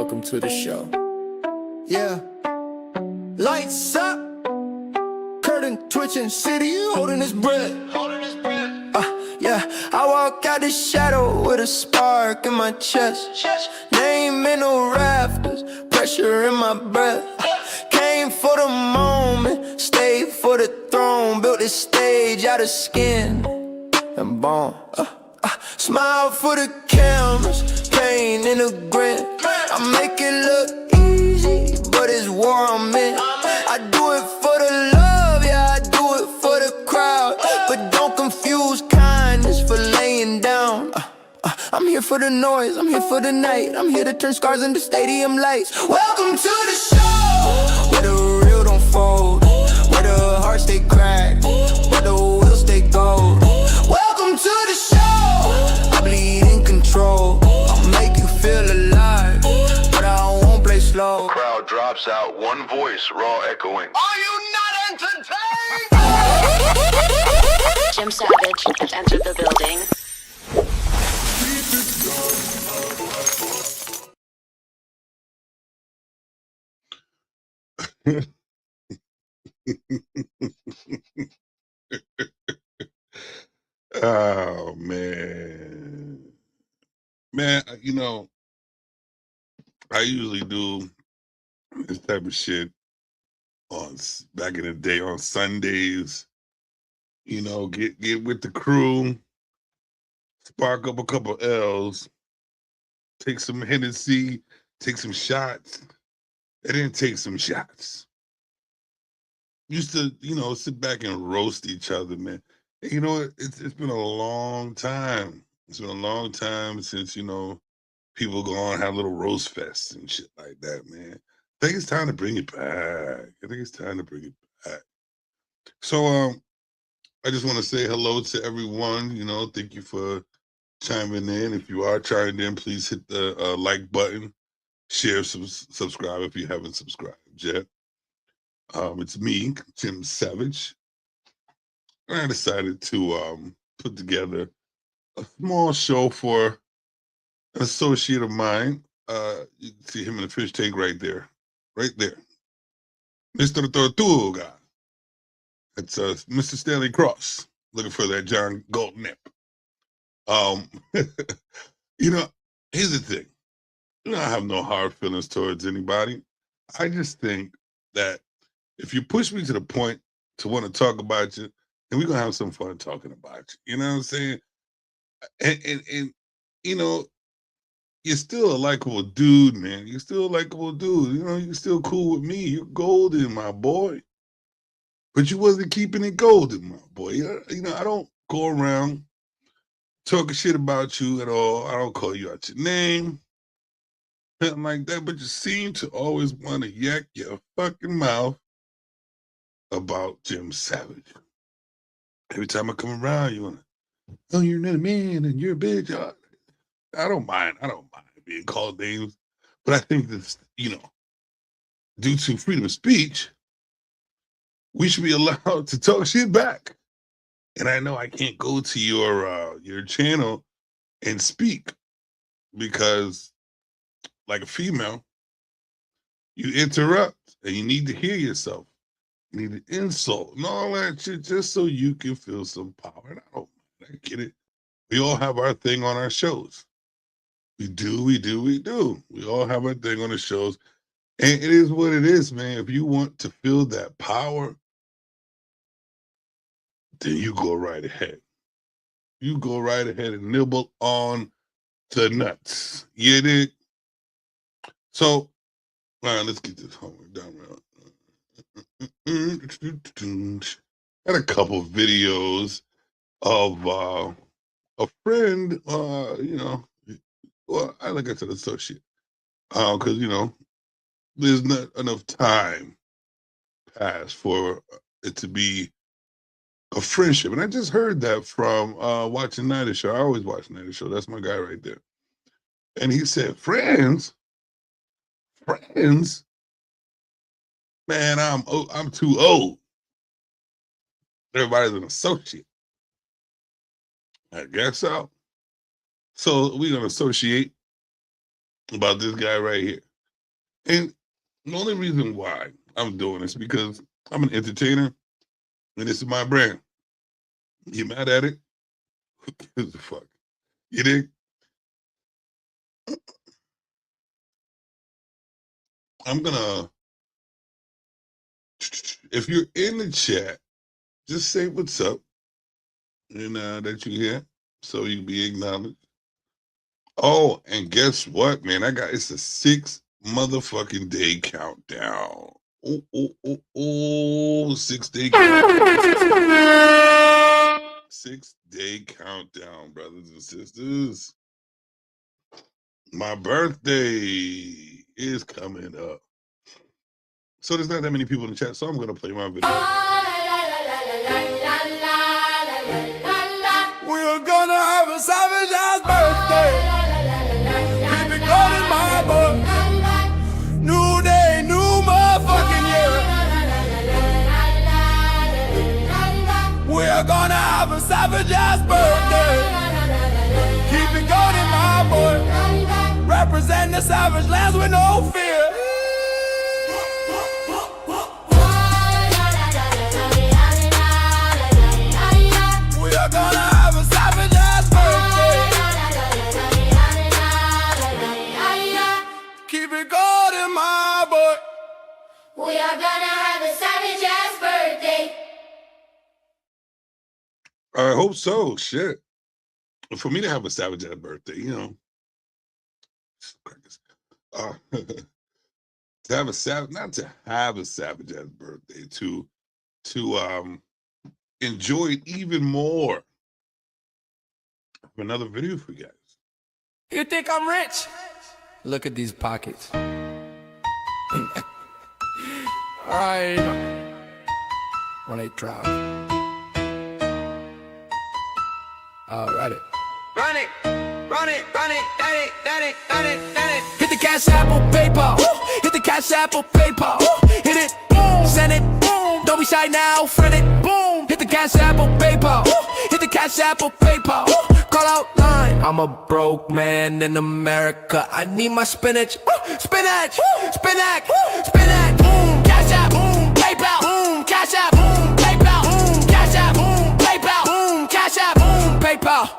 welcome to the show. Yeah. Lights up. Curtain twitching, city holding his breath. Yeah. I walk out the shadow with a spark in my chest. Name in the rafters, pressure in my breath. Came for the moment, stayed for the throne. Built this stage out of skin and bone. Smile for the cameras, pain in a grin. I make it look easy, but it's war I'm in. I do it for the love, yeah, I do it for the crowd. But don't confuse kindness for laying down. I'm here for the noise, I'm here for the night. I'm here to turn scars into stadium lights. Welcome to the show, where the real don't fold, where the hearts stay cracked, where the wheels stay gold. Welcome to the show, I bleed in control. I'll make you feel alive, but I won't play slow. Crowd drops out, one voice, raw echoing. Are you not entertained? Jim Savage has entered the building. Oh man, you know, I usually do this type of shit back in the day on Sundays. You know, get with the crew, spark up a couple L's, take some Hennessy, take some shots, and then take some shots. Used to, you know, sit back and roast each other, man. And you know, it's been a long time. It's been a long time since, you know, people go on and have little roast fests and shit like that, man. I think it's time to bring it back. I think it's time to bring it back. So I just want to say hello to everyone. You know, thank you for chiming in. If you are chiming in, please hit the like button, share, subscribe if you haven't subscribed yet. It's me, Jim Savage. I decided to put together a small show for an associate of mine. You can see him in the fish tank right there. Mr. Tortuga. It's Mr. Stanley Cross, looking for that John Goldnip. You know, here's the thing. You know, I have no hard feelings towards anybody. I just think that if you push me to the point to want to talk about you, then we're gonna have some fun talking about you. You know what I'm saying? And you know, you're still a likable dude, man. You're still a likable dude. You know, you're still cool with me. You're golden, my boy. But you wasn't keeping it golden, my boy. You know, I don't go around talking shit about you at all. I don't call you out your name, nothing like that. But you seem to always want to yak your fucking mouth about Jim Savage. Every time I come around, you want to, oh, you're not a man and you're a bitch. I don't mind. I don't mind being called names. But I think that, you know, due to freedom of speech, we should be allowed to talk shit back. And I know I can't go to your channel and speak because, like a female, you interrupt and you need to hear yourself. You need to insult and all that shit just so you can feel some power. And I don't mind. I get it. We all have our thing on our shows. We do. We all have our thing on the shows. And it is what it is, man. If you want to feel that power, then you go right ahead. You go right ahead and nibble on the nuts. You dig? So, all right, let's get this homework done. Had a couple of videos of a friend, you know, well, like I said, associate, because, you know, there's not enough time passed for it to be a friendship. And I just heard that from watching Night Show. I always watch Night Show. That's my guy right there. And he said, friends? Man, I'm too old. Everybody's an associate. I guess so. So we're gonna associate about this guy right here. And the only reason why I'm doing this because I'm an entertainer and this is my brand. You mad at it? Who gives a fuck? You dig? I'm gonna, if you're in the chat, just say what's up and that you're here so you be acknowledged. Oh, and guess what, man? It's a 6 motherfucking day countdown. Oh, 6-day countdown. 6-day countdown, brothers and sisters. My birthday is coming up. So there's not that many people in the chat, so I'm gonna play my video. We're gonna have a savage ass birthday. Keep it going, my boy. New day, new motherfucking year. We're gonna have a savage ass birthday. Keep it going, my boy. Represent the savage lands with no fear. We are gonna have a savage ass birthday. Keep it going, my boy. We are gonna have a savage ass birthday. I hope so. Shit. For me to have a savage ass birthday, you know. To have a savage, not to have a savage ass birthday, to enjoy it even more. I have another video for you guys. You think I'm rich? Look at these pockets. Alright. When they drop. Alright. Run it, run it, run it, run it, run it, run it, run it. Hit the Cash Apple PayPal. Hit the Cash Apple PayPal. Hit it, boom, send it, boom. Don't be shy now, friend it, boom. Hit the Cash Apple PayPal. Hit the Cash Apple PayPal. Call out line. I'm a broke man in America. I need my spinach. Spinach, spinach, spinach. Boom, Cash App, boom, PayPal. Boom, Cash App, boom, PayPal. Boom, Cash App, boom, PayPal. Boom, Cash App, boom, PayPal.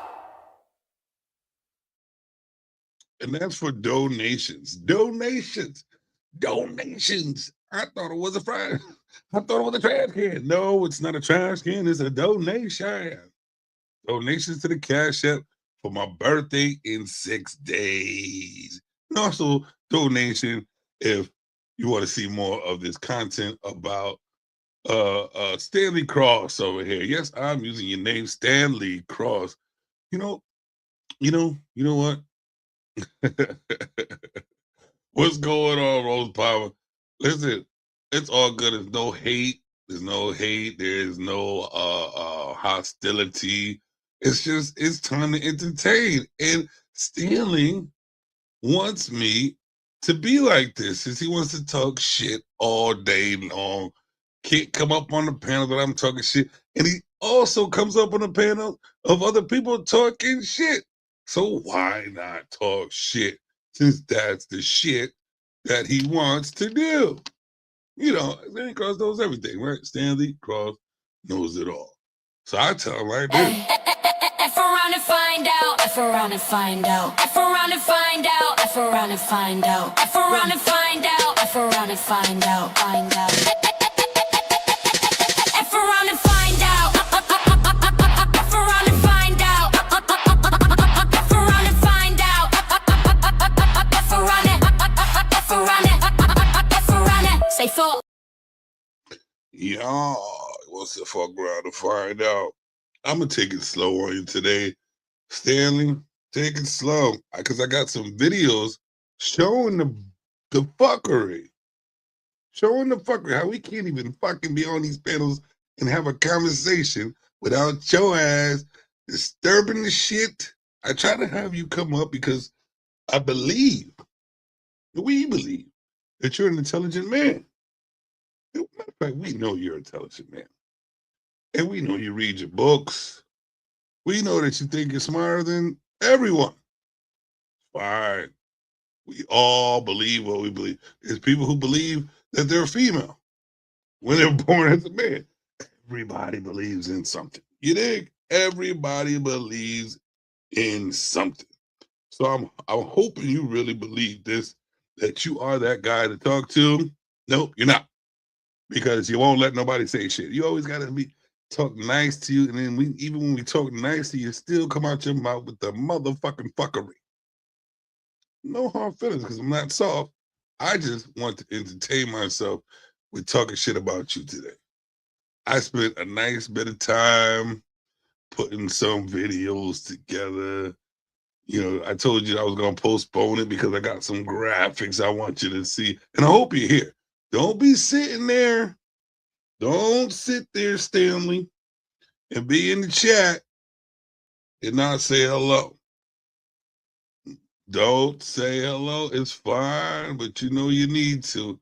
And that's for donations. Donations. Donations. I thought it was a trash can. No, it's not a trash can. It's a donation. Donations to the Cash App for my birthday in 6 days. And also donation if you want to see more of this content about Stanley Cross over here. Yes, I'm using your name, Stanley Cross. You know what? What's going on, Rose Power? Listen, it's all good. There's no hate. There's no hate. There's no hostility. It's time to entertain. And Stanley wants me to be like this, since he wants to talk shit all day long. Can't come up on the panel that I'm talking shit. And he also comes up on the panel of other people talking shit. So why not talk shit, since that's the shit that he wants to do? You know, Stanley Cross knows everything, right? Stanley Cross knows it all. So I tell him like this. F around and find out. F around and find out. F around and find out. F around and find out. F around and find out. F around and find out. Find out. F around and find out. F around and find out. F around and find out. F around it. F around it. F around it. Say four. Yeah, what's the fuck around to find out? I'm gonna take it slow on you today, Stanley. Take it slow, because I got some videos showing the fuckery, how we can't even fucking be on these panels and have a conversation without your ass disturbing the shit. I try to have you come up because we believe that you're an intelligent man. Matter of fact, we know you're an intelligent man. And we know you read your books. We know that you think you're smarter than everyone. Fine. We all believe what we believe. There's people who believe that they're female when they're born as a man. Everybody believes in something. You dig? Everybody believes in something. So I'm hoping you really believe this, that you are that guy to talk to. Nope, you're not. Because you won't let nobody say shit. You always gotta talk nice to you, and then even when we talk nice to you, still come out your mouth with the motherfucking fuckery. No hard feelings, because I'm not soft. I just want to entertain myself with talking shit about you today. I spent a nice bit of time putting some videos together. You know, I told you I was going to postpone it because I got some graphics I want you to see. And I hope you're here. Don't be sitting there. Don't sit there, Stanley, and be in the chat and not say hello. Don't say hello. It's fine, but you know you need to.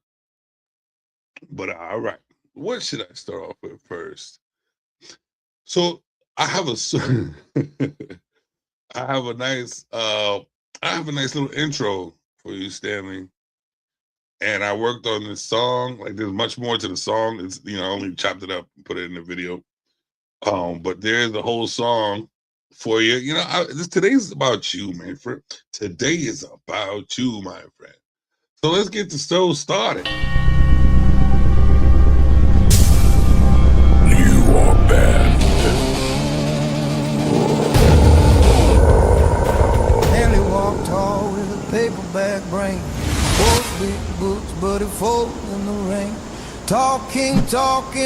But all right. What should I start off with first? So I have a nice little intro for you, Stanley. And I worked on this song. Like, there's much more to the song. It's, I only chopped it up and put it in the video. But there's a whole song for you. Today's about you, my friend. Today is about you, my friend. So let's get the show started. You are banned. And he walked tall with a paperback brain. Both big books, but it folds in the rain. Talking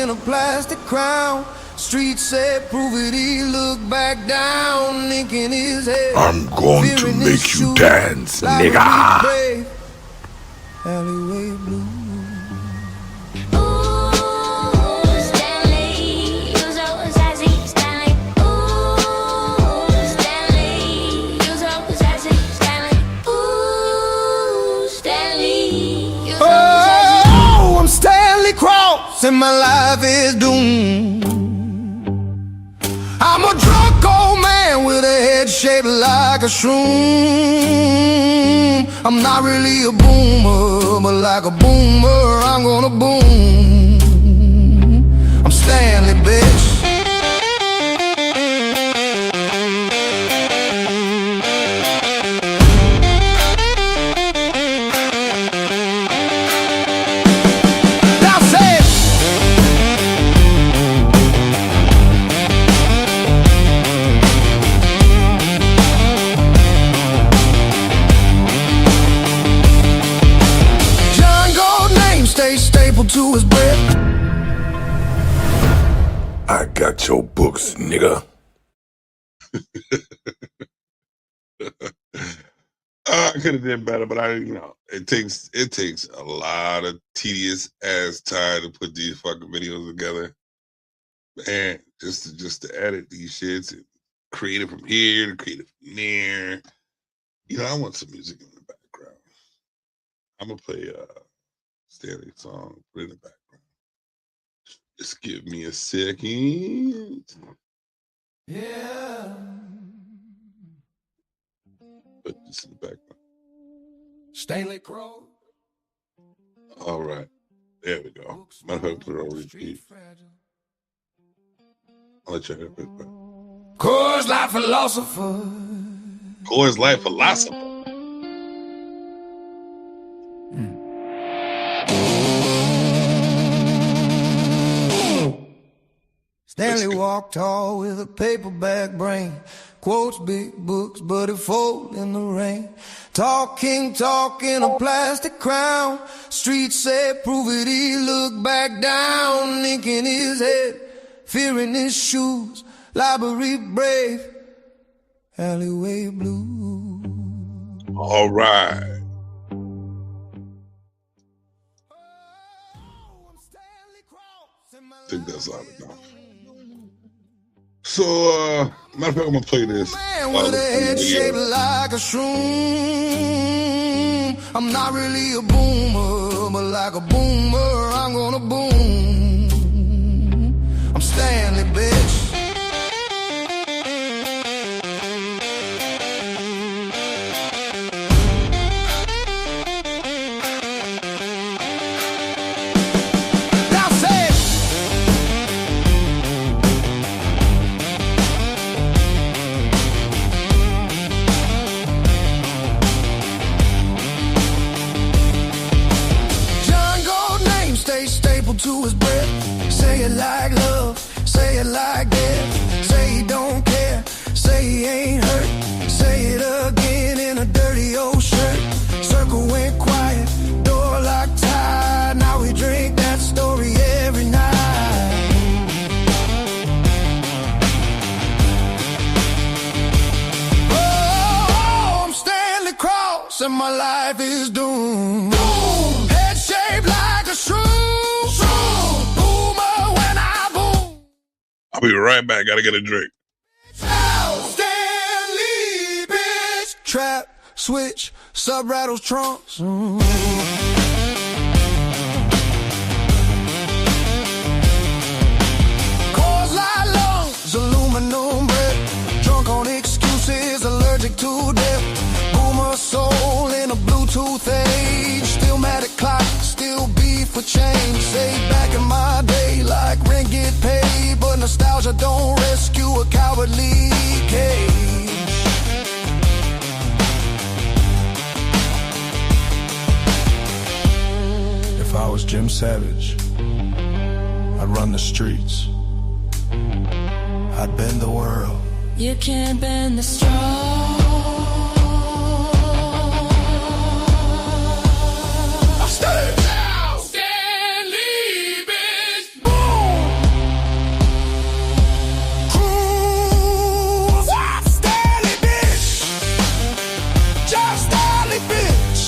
a plastic crown. Street said, prove it, he looked back down, nicking his head. I'm going to make you dance, nigga. Alleyway blue. Ooh, Stanley, you're so sassy, Stanley. Ooh, Stanley, you're so sassy, Stanley. Ooh, Stanley, you're so sassy. Oh, I'm Stanley Cross, and my life is doomed. I'm a drunk old man with a head shaped like a shroom. I'm not really a boomer, but like a boomer, I'm gonna boom. I'm Stanley, bitch. Now say it. Stay stapled to his breath. I got your books, nigga. I could have did better, but it takes a lot of tedious ass time to put these fucking videos together. Man, just to edit these shits and create it from here to create it from there. I want some music in the background. I'm gonna play Stanley song, put it in the background. Just give me a second. Yeah. Put this in the background. Stanley Crow. All right. There we go. Might have to put it on repeat. I'll let you have it back. Coors Light philosopher. Coors Light philosopher. Stanley walked tall with a paperback brain. Quotes big books, but it fold in the rain. Talking a plastic crown. Street said, prove it, he looked back down, nicking his head, fearing his shoes. Library brave, alleyway blue. All right. I think that's loud enough. So, matter of fact, I'm gonna play this. Man with a head shaped like a shroom. I'm not really a boomer, but like a boomer, I'm gonna boom. I'm Stanley, bitch. hold to his breath. Say it like love, say it like death. Say he don't care, say he ain't hurt. Say it again in a dirty old shirt. Circle went quiet, door locked tight. Now we drink that story every night. Oh, I'm Stanley Cross and my life is doomed. Head shaped like a shrew. Boomer when I boom. I'll be right back. Gotta get a drink. Stanley, bitch. Trap, switch, sub rattles trunks. Cause like lungs, aluminum breath. Drunk on excuses, allergic to death. Boomer soul in a Bluetooth age. Still mad at clock, still beef for change. Say back in my day, like rent get paid. But nostalgia don't rescue a cowardly cage. If I was Jim Savage, I'd run the streets. I'd bend the world. You can't bend the straw. Stand down, Stanley, bitch. Boom. Cruise. Stanley, bitch. Just Stanley, bitch.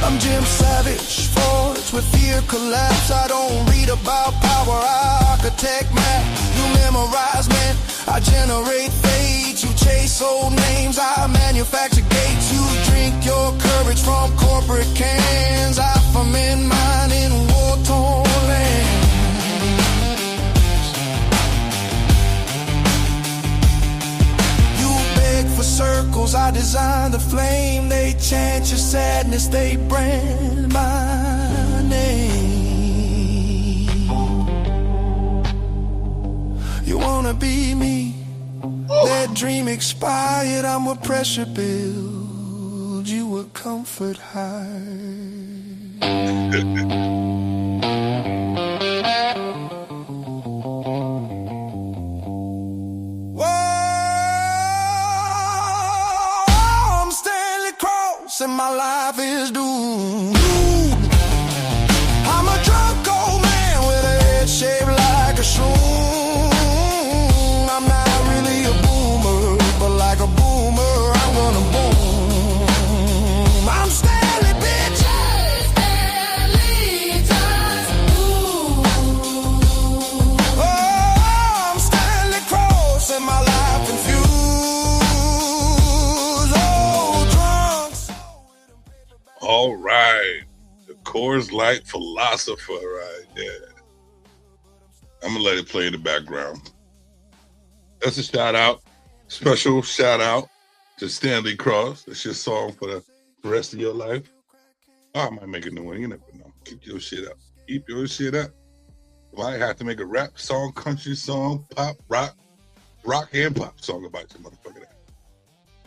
I'm Jim Savage, forged with fear collapse. I don't read about power, I architect map. You memorize, man, I generate fate. You chase old names, I manufacture gates. You drink your courage from corporate cans. I ferment mine in war-torn land. You beg for circles, I design the flame. They chant your sadness, they brand my name. You wanna be me? That dream expired, I'm a pressure build. You a comfort high. Whoa, I'm Stanley Cross and my life is doomed. I'm a drunk old man with a head shaped like a shroom. I'm not really a boomer, but like a boomer, I'm gonna boom. I'm Stanley, bitch. Stanley does boom. Oh, I'm Stanley Cross and my life infused. Oh, drunks. All right. The Coors Light philosopher right there. I'm going to let it play in the background. That's a shout out. Special shout out to Stanley Cross. That's your song for the rest of your life. Oh, I might make a new one. You never know. Keep your shit up. Keep your shit up. Might have to make a rap song, country song, pop, rock and pop song about your motherfucker.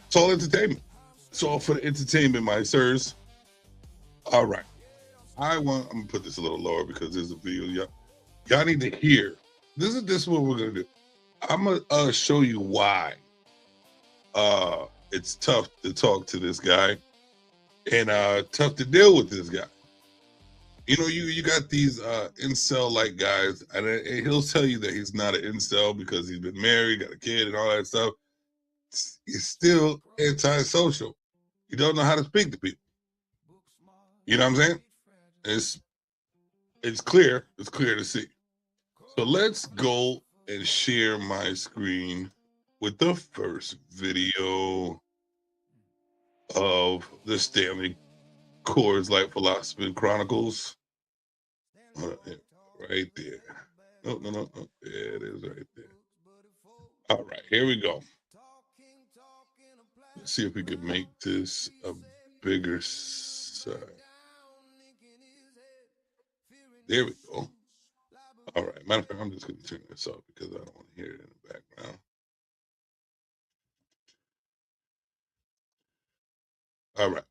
It's all entertainment. It's all for the entertainment, my sirs. All right. I'm gonna put this a little lower because there's a video. Y'all need to hear. This is what we're gonna do. I'm gonna show you why it's tough to talk to this guy and tough to deal with this guy. You know, you got these incel like guys, and he'll tell you that he's not an incel because he's been married, got a kid, and all that stuff. He's still antisocial. He don't know how to speak to people. You know what I'm saying? It's clear. It's clear to see. So let's go and share my screen with the first video of the Stanley Coors Light Philosophy Chronicles. Right there. No. There it is right there. All right, here we go. Let's see if we can make this a bigger size. There we go. All right. Matter of fact, I'm just going to turn this off because I don't want to hear it in the background. All right.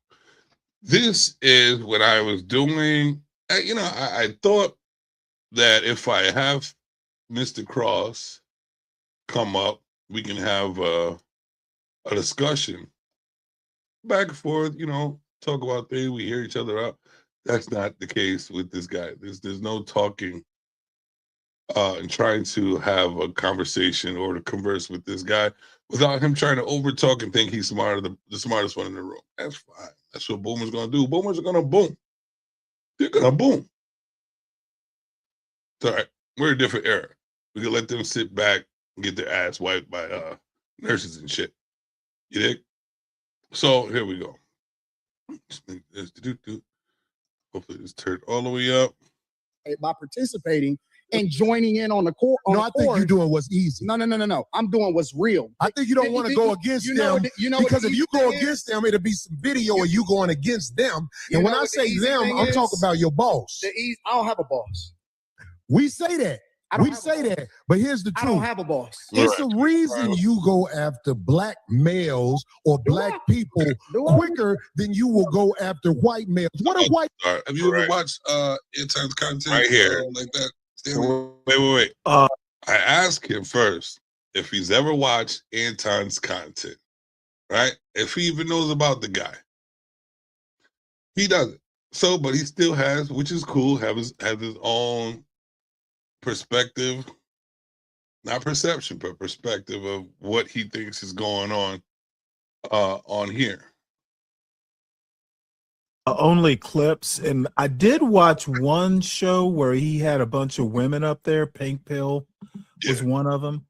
This is what I was doing I thought that if I have Mr. Cross come up, we can have a discussion back and forth, talk about things, we hear each other out. That's not the case with this guy. There's no talking and trying to have a conversation or to converse with this guy without him trying to over talk and think he's the smartest one in the room. That's fine. That's what boomers gonna do. Boomers are gonna boom. They're gonna boom. It's all right. We're a different era. We can let them sit back and get their ass wiped by nurses and shit. You dig? So here we go. Just make this hopefully it's turned all the way up. By participating and joining in on the court. No, I think you're doing what's easy. No. I'm doing what's real. I think you don't want to go against them because if you go against them, it'll be some video of you going against them. And when I say them, I'm talking about your boss. I don't have a boss. We say that. We say that. But here's the truth. I don't have a boss. It's the reason you go after black males or black people quicker than you will go after white males. What are white? Have you ever watched Anton's content right here like that? Wait. I asked him first if he's ever watched Anton's content, right? If he even knows about the guy. He doesn't. So, but he still has, which is cool, has his own perspective, not perception, but perspective of what he thinks is going on here. Only clips, and I did watch one show where he had a bunch of women up there. Pink Pill was one of them,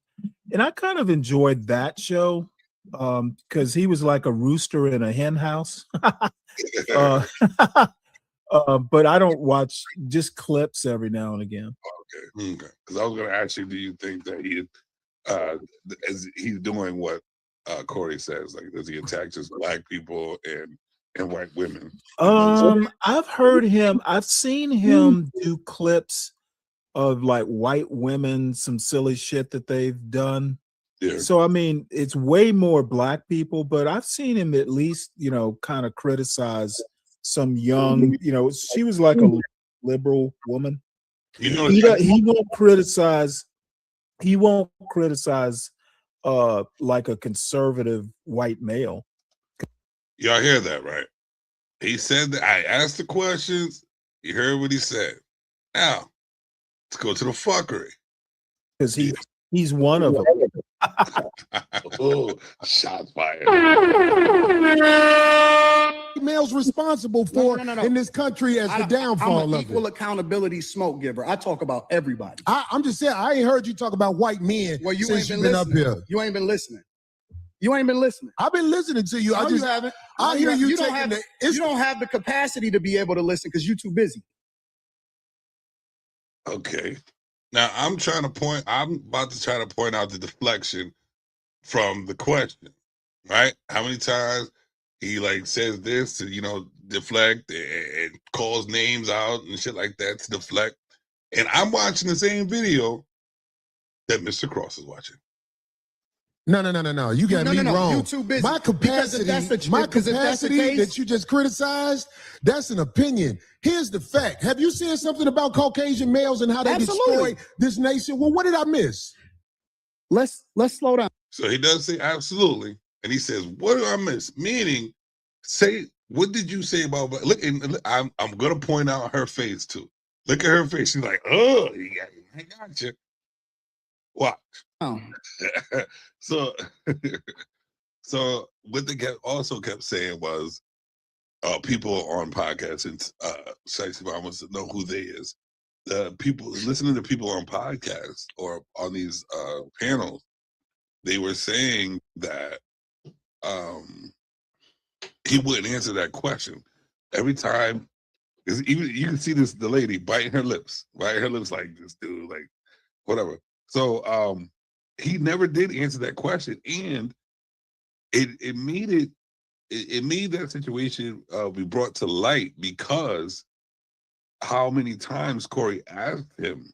and I kind of enjoyed that show because he was like a rooster in a hen house. But I don't watch, just clips every now and again. Okay. Because I was going to ask you, do you think that he's doing what Corey says? Like, does he attack just black people and white women? I've heard him. I've seen him do clips of like white women, some silly shit that they've done. Yeah. So I mean, it's way more black people, but I've seen him at least, kind of criticize some young, she was like a liberal woman. He won't criticize. He won't criticize like a conservative white male. Y'all hear that, right? He said that I asked the questions. You heard what he said. Now, let's go to the fuckery. Because he's one of them. Oh, shots fired. Males responsible for in this country as the downfall I'm an of equal it. accountability smoke giver. I talk about everybody. I'm just saying, I ain't heard you talk about white men since you've been up here. You ain't been listening. You ain't been listening. I've been listening to you. No, you haven't. I hear you don't have you don't have the capacity to be able to listen because you're too busy. Okay. Now I'm about to try to point out the deflection from the question, right? How many times he like says this to, deflect and calls names out and shit like that to deflect. And I'm watching the same video that Mr. Cross is watching. No. You got me wrong. You too busy. My capacity that you just criticized, that's an opinion. Here's the fact. Have you seen something about Caucasian males and how they destroy this nation? Well, what did I miss? Let's slow down. So he does say absolutely. And he says, what did I miss? Meaning, say, what did you say about, look, and I'm going to point out her face too. Look at her face. She's like, oh, I got you. Watch. Oh. So what they also kept saying was people on podcasts, and Shicey Mom wants to know who they is. The people listening to people on podcasts or on these panels, they were saying that he wouldn't answer that question every time. Even you can see the lady biting her lips like this dude, like whatever. So he never did answer that question, and it made that situation be brought to light because how many times Corey asked him,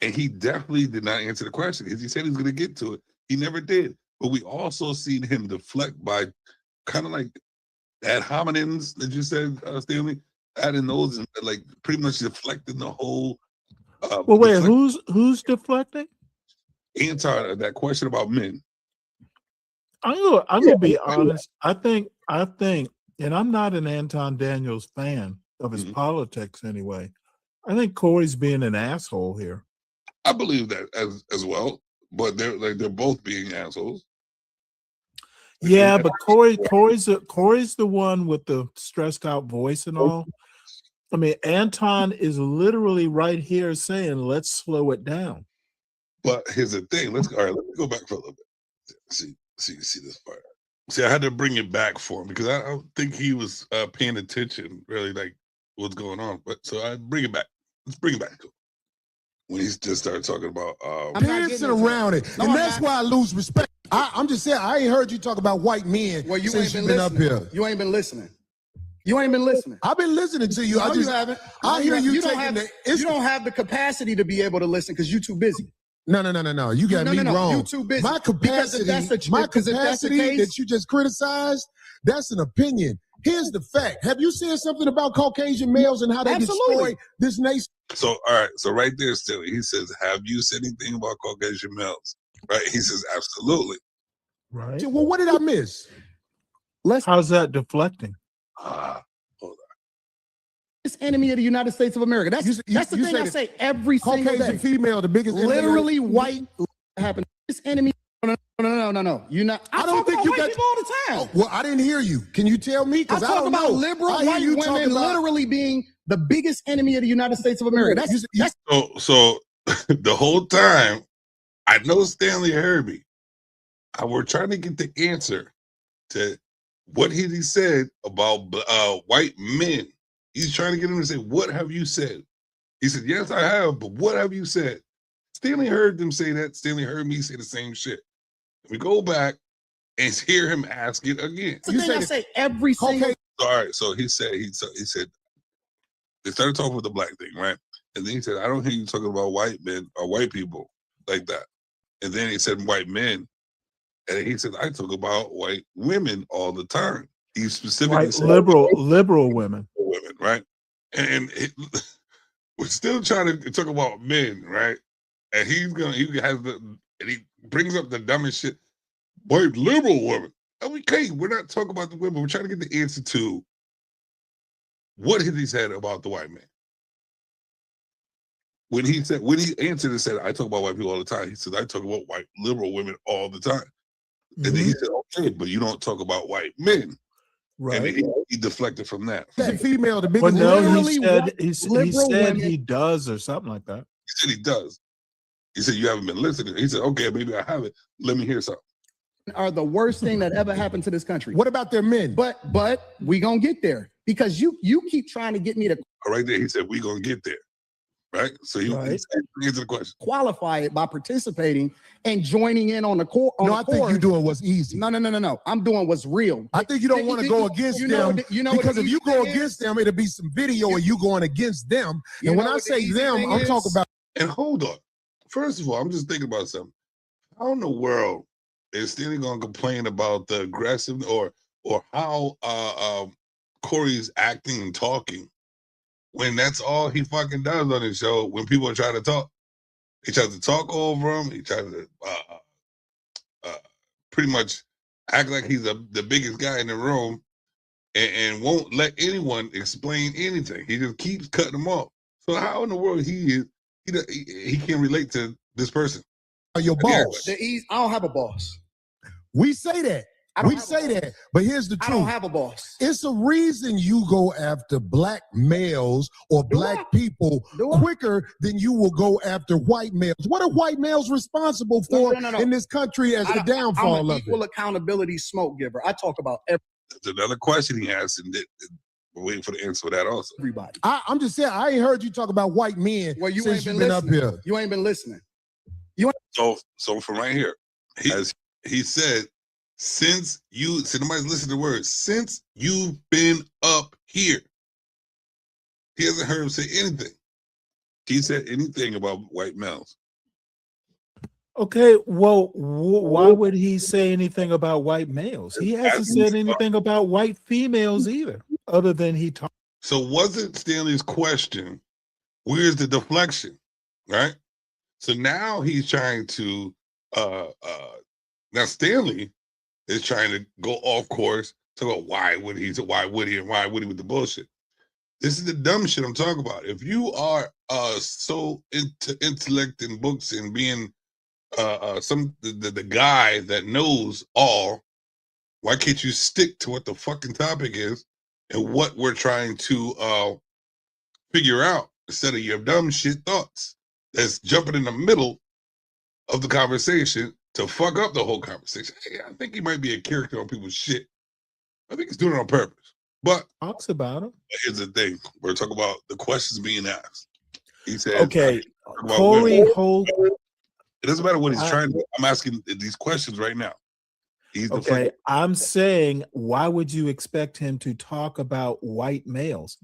and he definitely did not answer the question because he said he was going to get to it. He never did. But we also seen him deflect by kind of like ad hominems that you said, Stanley, adding those and like pretty much deflecting the whole. Well, wait, who's deflecting? Anton, that question about men. I'm gonna be honest. I think, and I'm not an Anton Daniels fan of his politics anyway. I think Corey's being an asshole here. I believe that as well, but they're both being assholes. Yeah, but Corey's the one with the stressed out voice and all. I mean, Anton is literally right here saying, "Let's slow it down." But here's the thing. Let me go back for a little bit. See this part. See, I had to bring it back for him because I don't think he was paying attention really, like what's going on. But so I bring it back. Let's bring it back to him. When he just started talking about dancing around it, and that's why I lose respect. I'm just saying, I ain't heard you talk about white men since you've been up here. You ain't been listening. You ain't been listening. I've been listening to you. No, you haven't. I hear you you taking don't have the capacity to be able to listen because you're too busy. No. You got me wrong. You too busy. My capacity that you just criticized, that's an opinion. Here's the fact. Have you said something about Caucasian males and how they destroy this nation? So, all right. So right there, Steely, he says, have you said anything about Caucasian males? Right? He says, absolutely. Right. Well, what did I miss? How's that deflecting? Hold on. This enemy of the United States of America. That's the thing I say every single day. Caucasian female, the biggest enemy. Literally white happened. This enemy. No. You're not. I don't think you got people all the time. Well, I didn't hear you. Can you tell me? Because I talk don't about know. liberal white women literally being the biggest enemy of the United States of America. That's so the whole time, I know Stanley heard me. We're trying to get the answer to what he said about white men. He's trying to get him to say, what have you said? He said, yes, I have, but what have you said? Stanley heard them say that. Stanley heard me say the same shit. We go back and hear him ask it again. That's the thing I say every single. All right, so he said they started talking with the black thing, right? And then he said, I don't hear you talking about white men or white people like that. And then he said white men. And he said, I talk about white women all the time. He specifically said liberal women. Women, right? And we're still trying to talk about men, right? And he brings up the dumbest shit. White liberal women. And we're not talking about the women. We're trying to get the answer to what has he said about the white man. When he answered and said, I talk about white people all the time, he said, I talk about white liberal women all the time. And then he said, okay, but you don't talk about white men. Right. And then he deflected from that. That female, the biggest. Well, no, he said he does or something like that. He said he does. He said, you haven't been listening. He said, okay, maybe I haven't. Let me hear something. Are the worst thing that ever happened to this country. What about their men? But we gonna get there because you keep trying to get me to. Right there, he said, we gonna get there. Right? So he answered the question. Qualify it by participating and joining in on the core. I think you doing what's easy. No. I'm doing what's real. I think you don't want to go against them because if you go against them, it'll be some video of you going against them. And when I say them, I'm talking about. And hold on. First of all, I'm just thinking about something. How in the world is Stanley going to complain about the aggressive or how Corey's acting and talking when that's all he fucking does on his show when people are trying to talk? He tries to talk over him. He tries to pretty much act like he's the biggest guy in the room and won't let anyone explain anything. He just keeps cutting them off. So how in the world he can't relate to this person? Your boss. I don't have a boss. We say that. We say that, but here's the truth. I don't have a boss. It's a reason you go after black males or black people quicker than you will go after white males. What are white males responsible for in this country as the downfall of it? I'm an equal accountability smoke giver. I talk about everything. That's another question he asked, and we're waiting for the answer for that also. Everybody. I'm just saying, I ain't heard you talk about white men since you've been up here. You ain't been listening. So from right here, he said, since nobody's listening to words, since you've been up here, he hasn't heard him say anything. He said anything about white males. Okay, well, why would he say anything about white males? He hasn't said anything about white females either, other than he talked. So wasn't Stanley's question, where's the deflection? Right? So now he's trying to now Stanley is trying to go off course, talk about why would he with the bullshit. This is the dumb shit I'm talking about. If you are so into intellect and books and being the guy that knows all, why can't you stick to what the fucking topic is and what we're trying to figure out instead of your dumb shit thoughts that's jumping in the middle of the conversation to fuck up the whole conversation? Hey, I think he might be a character on people's shit. I think he's doing it on purpose. But Talks about him. here's the thing: we're talking about the questions being asked. He said, Okay, about Corey women. Holt. It doesn't matter what he's trying to do. I'm asking these questions right now. He's the Okay, fucking, I'm saying, why would you expect him to talk about white males?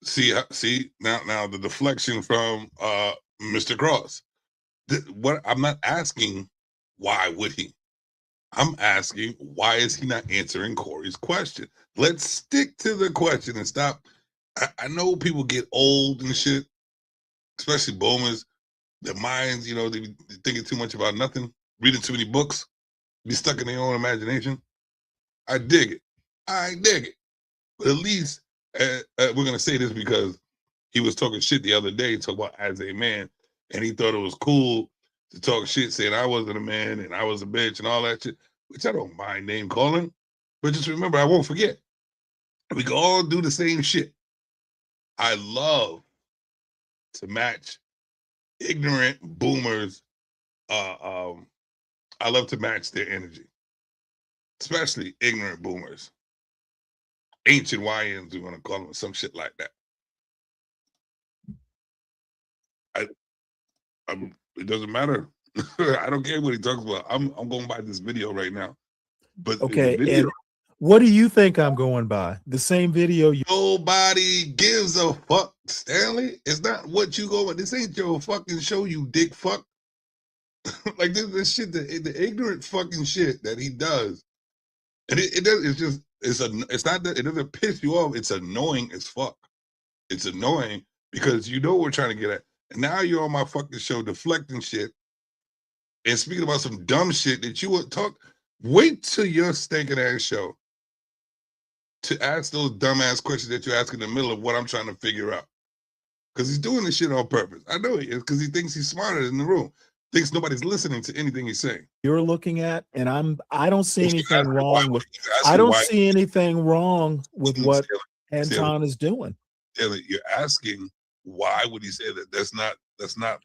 see now the deflection from Mr. Cross. What I'm not asking, why would he? I'm asking, why is he not answering Corey's question? Let's stick to the question and stop. I know people get old and shit, especially boomers. Their minds, they be thinking too much about nothing, reading too many books, be stuck in their own imagination. I dig it. But at least we're going to say this because he was talking shit the other day, talking about as a man, and he thought it was cool to talk shit, saying I wasn't a man and I was a bitch and all that shit, which I don't mind name calling. But just remember, I won't forget. We can all do the same shit. I love to match ignorant boomers. I love to match their energy, especially ignorant boomers. Ancient YNs, we want to call them, some shit like that. It doesn't matter. I don't care what he talks about. I'm going by this video right now. But Okay, the video, and what do you think I'm going by? The same video you nobody gives a fuck, Stanley. It's not what you go with. This ain't your fucking show, you dick fuck. Like this shit, the ignorant fucking shit that he does. And it does, it's not that it doesn't piss you off. It's annoying as fuck. It's annoying because you know what we're trying to get at. And now you're on my fucking show deflecting shit and speaking about some dumb shit that you would talk. Wait till your stinking ass show to ask those dumbass questions that you ask in the middle of what I'm trying to figure out. Because he's doing this shit on purpose. I know he is, because he thinks he's smarter in the room. Thinks nobody's listening to anything he's saying. you're looking at, and I don't see He's anything asking why- wrong with he's asking I don't why- see anything wrong with what Stanley, Anton is doing. Stanley, you're asking why would he say that? That's not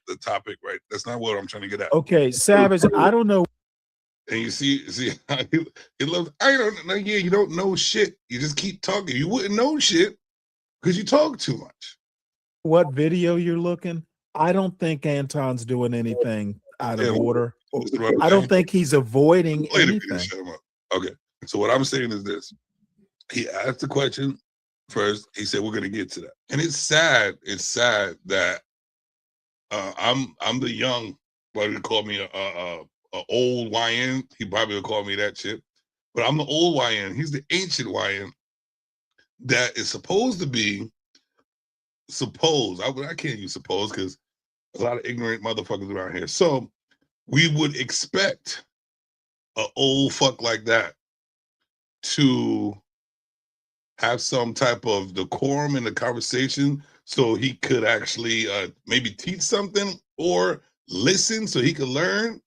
the topic, right? That's not what I'm trying to get at. Okay, Savage, I don't know. And you see how he loves. I don't know. Yeah, you don't know shit. You just keep talking. You wouldn't know shit because you talk too much. What video you're looking. I don't think Anton's doing anything out of Yeah, order. this is what I'm I don't saying. think he's avoiding Wait a minute, anything. shut him up. Okay. So what I'm saying is this. He asked the question first. He said, we're going to get to that. And it's sad. It's sad that I'm the young, but he called me a old YN. He probably would call me that shit. But I'm the old YN. He's the ancient YN that is supposed to be I can't use suppose because a lot of ignorant motherfuckers around here. So we would expect an old fuck like that to have some type of decorum in the conversation so he could actually maybe teach something or listen so he could learn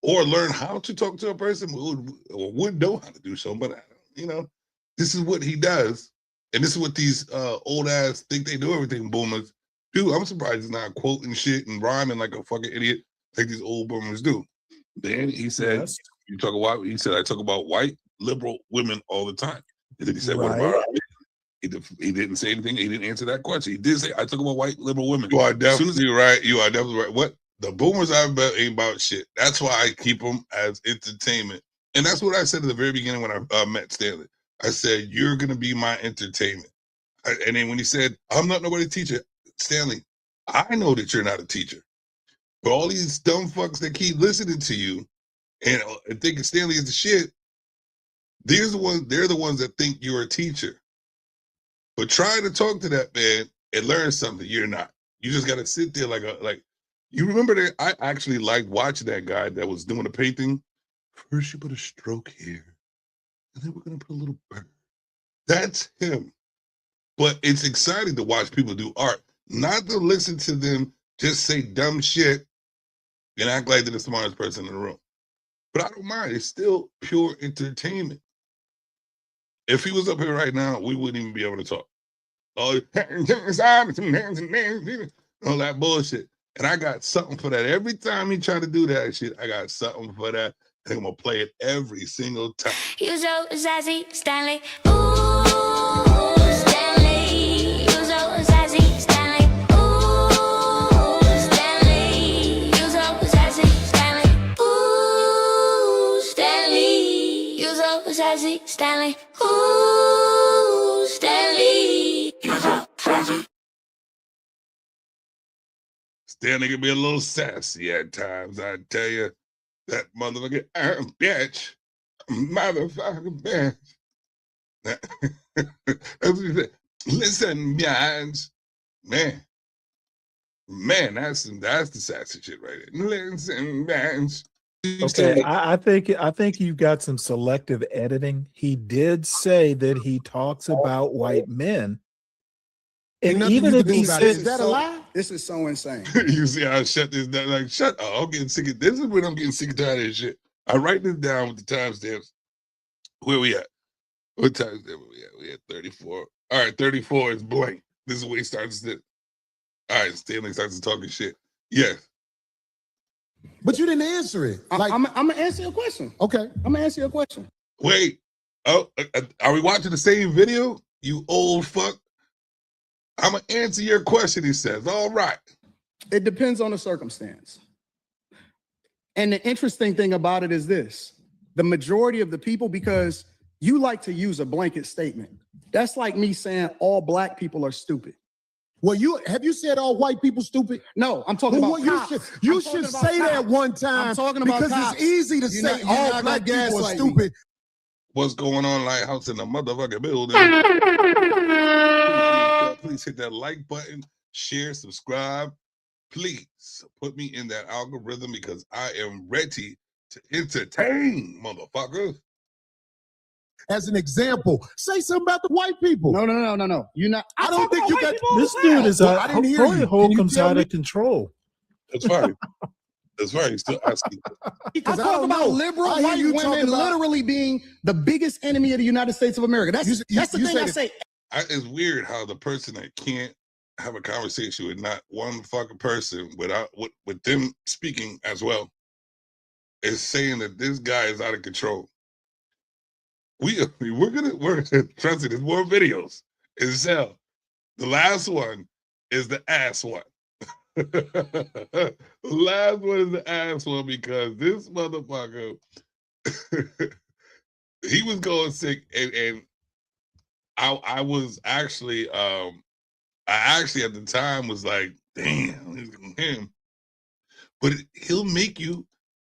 or learn how to talk to a person who would know how to do so. But, this is what he does. And this is what these old ass think they do everything boomers do. I'm surprised he's not quoting shit and rhyming like a fucking idiot like these old boomers do. Then he said, Yes. "You talk about." He said, "I talk about white liberal women all the time." And then he said, "What Right. about?" He didn't say anything. He didn't answer that question. He did say, "I talk about white liberal women." You are definitely right. You are definitely right. What the boomers I bet ain't about shit. That's why I keep them as entertainment, and that's what I said at the very beginning when I met Stanley. I said, "You're gonna be my entertainment." And then when he said, "I'm not nobody's teacher," Stanley, I know that you're not a teacher. But all these dumb fucks that keep listening to you and thinking Stanley is the shit, they're the ones that think you're a teacher. But try to talk to that man and learn something. You're not. You just gotta sit there like. You remember that I actually liked watching that guy that was doing the painting. First, you put a stroke here, and then we're gonna put a little bird. That's him. But it's exciting to watch people do art, not to listen to them just say dumb shit and act like they're the smartest person in the room. But I don't mind. It's still pure entertainment. If he was up here right now, we wouldn't even be able to talk. All that bullshit. And I got something for that. Every time he try to do that shit, I got something for that. And I'm gonna play it every single time. You so sassy, Stanley. Ooh, Stanley. You so sassy, Stanley. Ooh, Stanley. You so sassy, Stanley. Ooh, Stanley. You so sassy, Stanley. Ooh, Stanley. You so sassy. Stanley can be a little sassy at times, I tell you. That motherfucker, bitch. Motherfucking bitch. That's what he said. Listen, guys. Man, that's the sassy shit right there. Listen, guys. Okay, I think you got some selective editing. He did say that he talks about white men. And even if he says, is that a lie? This is so insane. You see how I shut this down? Like, shut up. I'm getting sick of this. Is when I'm getting sick and tired of this shit. I write this down with the timestamps. Where we at? What timestamp are we at? We at 34. All right, 34 is blank. This is where he starts to. All right, Stanley starts talking shit. Yes. But you didn't answer it. Like, I'm gonna answer your question. okay. I'm gonna answer your question. Wait. Oh, are we watching the same video? You old fuck. I'm gonna answer your question, he says. All right. It depends on the circumstance. And the interesting thing about it is this: the majority of the people, because you like to use a blanket statement. That's like me saying all black people are stupid. Well, have you said all white people stupid? No, I'm talking Well, about you cops. should you I'm should talking about say that cops. one time. I'm talking about because cops. it's easy to You're say not all gonna black people are gaslight me. stupid. What's going on, Lighthouse in the motherfucking building? Please hit that like button, share, subscribe. Please put me in that algorithm because I am ready to entertain, motherfuckers. As an example, say something about the white people. No. You're not. I don't think you got this dude is Well, I didn't hear Troy you. Can Holcomb's you tell out me? of control. That's fine. That's right. He's still asking. I'm I talking don't about know. liberal I hear white you women talking about- literally being the biggest enemy of the United States of America. That's the you thing I said say. It's weird how the person that can't have a conversation with not one fucking person without with them speaking as well is saying that this guy is out of control. We're gonna trust me, there's more videos. It's hell. The last one is the ass one. The last one is the ass one because this motherfucker he was going sick and I was actually I actually at the time was like, damn, he's gonna him. But he'll make you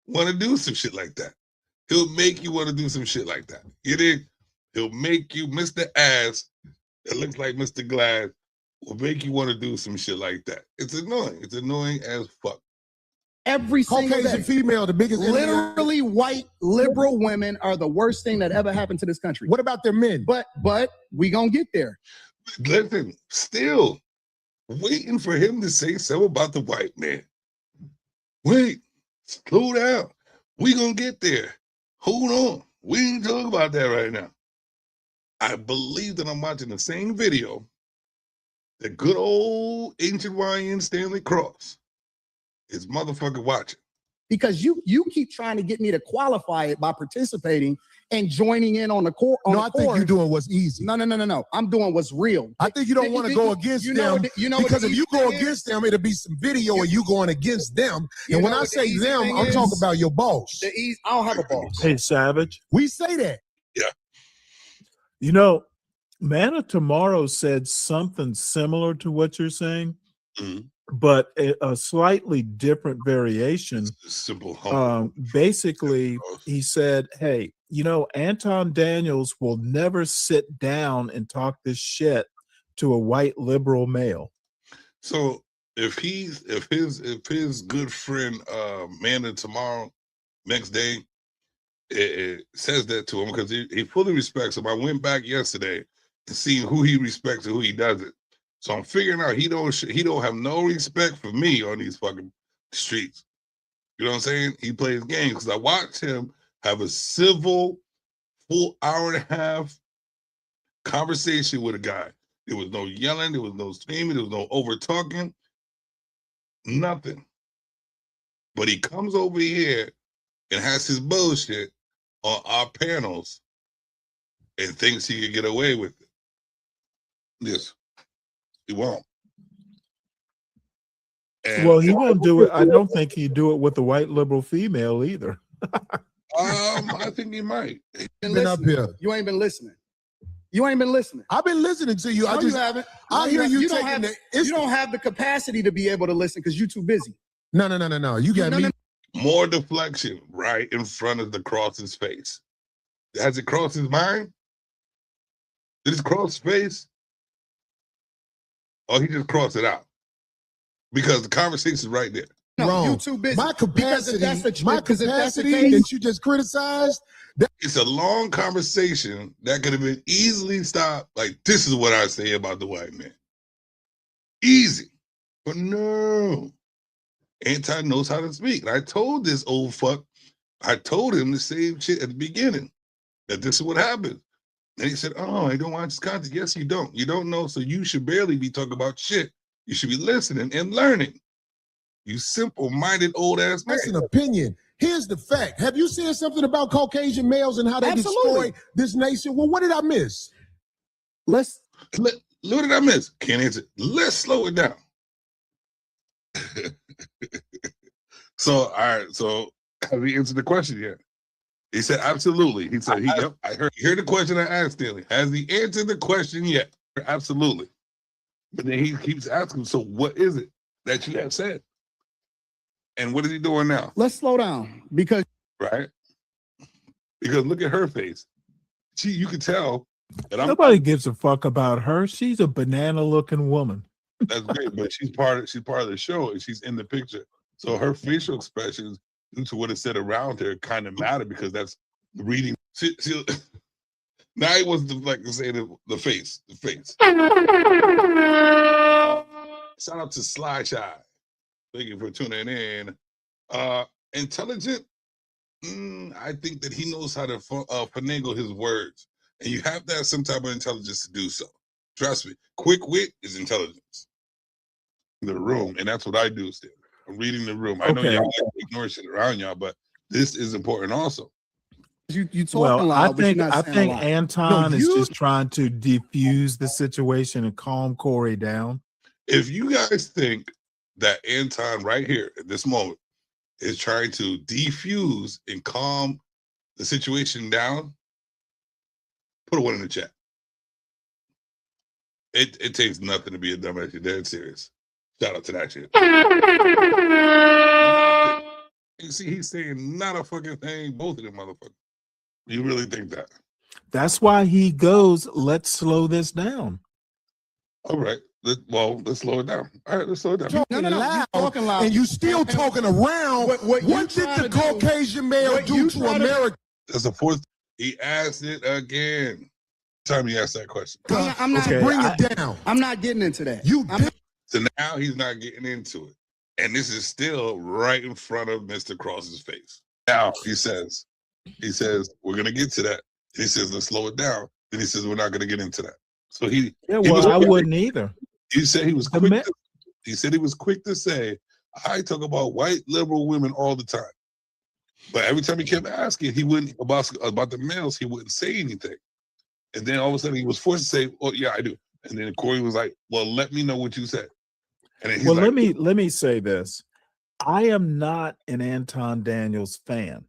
want to do some shit like that. He'll make you want to do some shit like that. You dig? He'll make you, Mr. Ass, that looks like Mr. Glass, will make you want to do some shit like that. It's annoying. It's annoying as fuck. Every single Caucasian day. female, the biggest enemy. Literally, white liberal women are the worst thing that ever happened to this country. What about their men? But we gonna get there. Listen, still waiting for him to say something about the white man. Wait, slow down. We gonna get there. Hold on. We ain't talking about that right now. I believe that I'm watching the same video that good old ancient YN Stanley Cross is motherfucking watching. Because you keep trying to get me to qualify it by participating and joining in on the court. No, I think you're doing what's easy. No. I'm doing what's real. I think you don't want to go against them because if you go against them, it'll be some video of you going against them. And when I say them, I'm talking about your boss. I don't have a boss. Hey, Savage. We say that. Yeah. You know, Man of Tomorrow said something similar to what you're saying, but a slightly different variation. Simple. Basically, he said, hey, you know, Anton Daniels will never sit down and talk this shit to a white liberal male. So if his good friend Manda tomorrow, next day, it says that to him because he fully respects him. I went back yesterday and seen who he respects and who he doesn't. So I'm figuring out he don't have no respect for me on these fucking streets. You know what I'm saying? He plays games because I watched him have a civil full hour and a half conversation with a guy. There was no yelling, there was no screaming, there was no over talking, nothing. But he comes over here and has his bullshit on our panels and thinks he can get away with it. Yes, he won't. And Well, he won't do it. I don't think he'd do it with a white liberal female either. I think he might. Been up here. You ain't been listening. You ain't been listening. I've been listening to you. No, you haven't. I hear you don't taking have, the. you don't have the capacity to be able to listen because you're too busy. No. You got me. More deflection right in front of the cross's face. Has it crossed his mind? Did it cross his face? Or he just crossed it out? Because the conversation is right there. No, Wrong. you too busy. My capacity case, that you just criticized. It's a long conversation that could have been easily stopped. Like, this is what I say about the white man. Easy. But no. Anton knows how to speak. And I told this old fuck, I told him the same shit at the beginning, that this is what happens. And he said, oh, I don't watch this content. Yes, you don't. You don't know, so you should barely be talking about shit. You should be listening and learning. You simple-minded old-ass man. That's an opinion. Here's the fact. Have you seen something about Caucasian males and how they destroy this nation? Well, what did I miss? What did I miss? Can't answer. Let's slow it down. So, all right. So, have he answered the question yet? He said, absolutely. He said, yep, I heard the question I asked Stanley. Has he answered the question yet? Absolutely. But then he keeps asking, so what is it that you have said? And what is he doing now? Let's slow down because right? Because look at her face. You can tell that nobody gives a fuck about her. She's a banana-looking woman. That's great, but she's part of the show and she's in the picture. So her facial expressions, due to what is said around her, kind of matter because that's reading. Now he wants to say the face. Shout out to Sly Shy. Thank you for tuning in. Intelligent, I think that he knows how to finagle his words. And you have to have some type of intelligence to do so. Trust me. Quick wit is intelligence. The room, and that's what I do still. I'm reading the room. I know y'all ignore shit around y'all, but this is important also. You talking loud, I think Anton is just trying to defuse the situation and calm Corey down. If you guys think that Anton right here at this moment is trying to defuse and calm the situation down, put a one in the chat. It takes nothing to be a dumbass. You're dead serious. Shout out to that shit. You see, he's saying not a fucking thing. Both of them motherfuckers. You really think that? That's why he goes, let's slow this down. All right. Let's slow it down. All right, let's slow it down. You're talking loud, and you still talking around. What did the Caucasian male do to America? That's the fourth. He asked it again. Time he asked that question. I'm not bring it down. I'm not getting into that. So now he's not getting into it. And this is still right in front of Mr. Cross's face. Now he says, we're going to get to that. He says, let's slow it down. Then he says, we're not going to get into that. So I wouldn't either. He said he was quick. He said he was quick to say, I talk about white liberal women all the time. But every time he kept asking, he wouldn't about the males, he wouldn't say anything. And then all of a sudden he was forced to say, "Oh yeah, I do." And then Corey was like, "Well, let me know what you said." And then he's well, let me say this: I am not an Anton Daniels fan,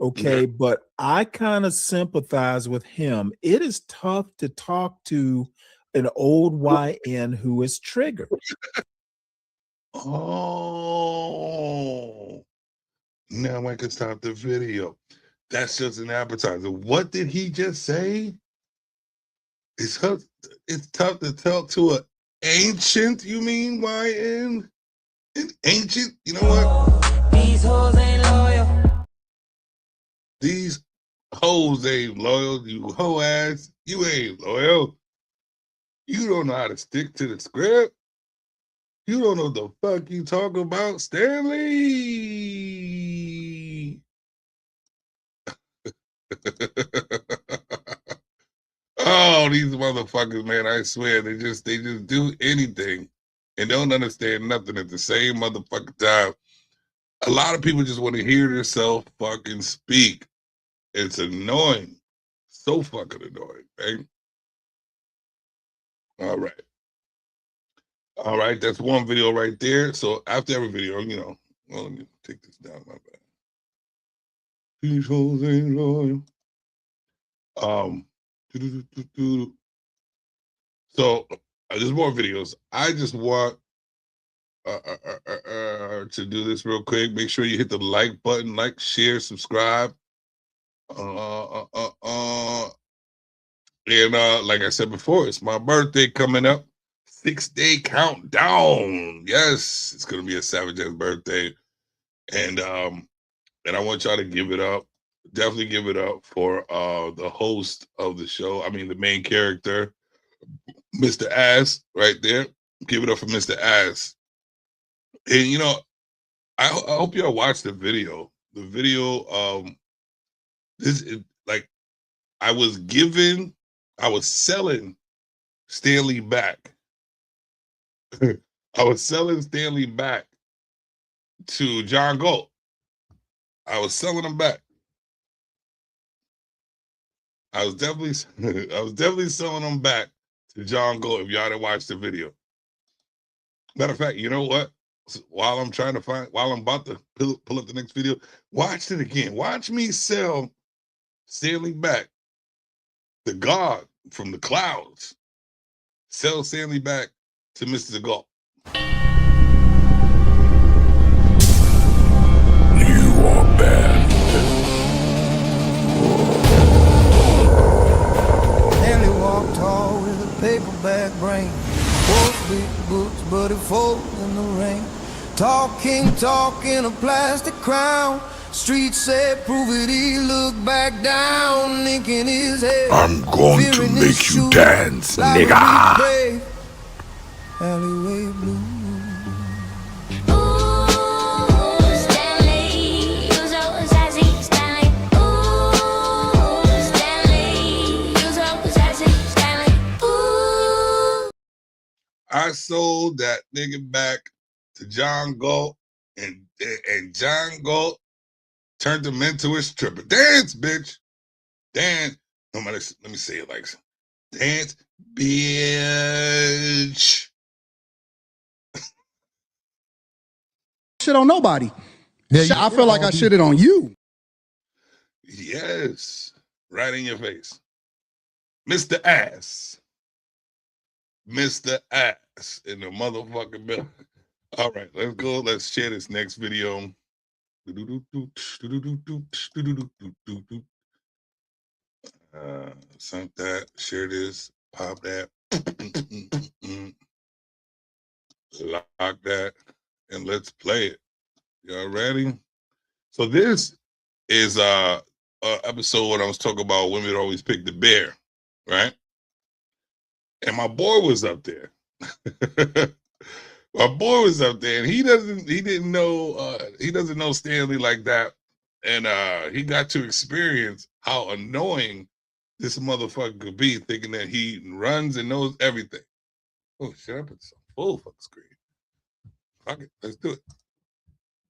okay, but I kind of sympathize with him. It is tough to talk to an old YN who is triggered. Oh, now I can stop the video. That's just an appetizer. What did he just say? It's tough to tell to an ancient, you mean, YN? An ancient? You know what? These hoes ain't loyal. These hoes ain't loyal, you hoe ass. You ain't loyal. You don't know how to stick to the script. You don't know what the fuck you talk about, Stanley. Oh, these motherfuckers, man, I swear, they just do anything and don't understand nothing at the same motherfucking time. A lot of people just want to hear themselves fucking speak. It's annoying. So fucking annoying, right? All right. All right, that's one video right there. So after every video, you know, well, let me take this down, my bad. These hoes ain't loyal. So there's more videos. I just want to do this real quick. Make sure you hit the like button, like, share, subscribe. And like I said before, it's my birthday coming up. 6-day countdown. Yes, it's gonna be a Savage Ass birthday, and I want y'all to give it up. Definitely give it up for the host of the show. I mean, the main character, Mr. Ass, right there. Give it up for Mr. Ass. And you know, I hope y'all watch the video. The video, this is like I was selling Stanley back. I was selling Stanley back to John Galt. I was selling him back. I was definitely selling him back to John Galt. If y'all didn't watch the video. Matter of fact, you know what? While I'm about to pull up the next video, watch it again. Watch me sell Stanley back. The God from the clouds. Sell Stanley back to Mr. Galt. You are banned. Stanley walked tall with a paperback brain. Wore big boots, but it folds in the rain. Talking in a plastic crown. Street said, prove it, he looked back down, thinking his head. I'm going to make you dance, nigga. Alleyway blue. Ooh, Stanley, you're so sassy, Stanley. Ooh, Stanley, you're so sassy, Stanley. Ooh. I sold that nigga back to John Galt, and John Galt turned him into a stripper. Dance, bitch. Dance. No, let me say it like dance, bitch. Shit on nobody. Yeah, I feel like I shitted on you. Yes. Right in your face. Mr. Ass. Mr. Ass in the motherfucking building. All right, let's go. Let's share this next video. Sunk that, share this, pop that, lock that, and let's play it. Y'all ready? So this is a episode when I was talking about women always pick the bear, right? And my boy was up there. My boy was up there, and he doesn't know Stanley like that, and he got to experience how annoying this motherfucker could be, thinking that he runs and knows everything. Oh shit! I put this on full fucking screen. Fuck it, let's do it.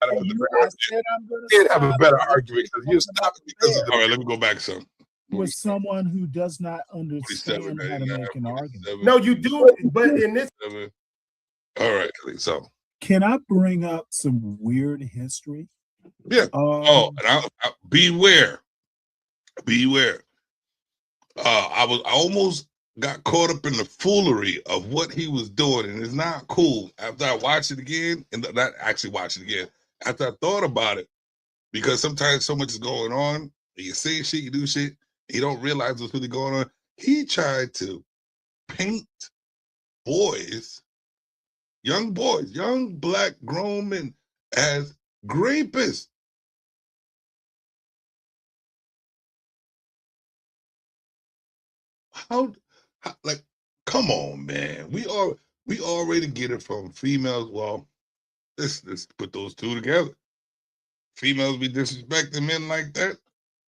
I said I'm gonna Have a better argument because you stopped because of the... All right, let me go back some. with someone who does not understand how to make an argument. No, you do it, but in this. All right, so Can I bring up some weird history? yeah. And I beware. I almost got caught up in the foolery of what he was doing, and it's not cool. After I watched it again, and not actually watched it again, after I thought about it, because sometimes so much is going on, and you say shit, you do shit, and you don't realize what's really going on. He tried to paint boys, young black grown men as rapists. How like, come on, man. We already get it from females. Well, let's put those two together. Females be disrespecting men like that.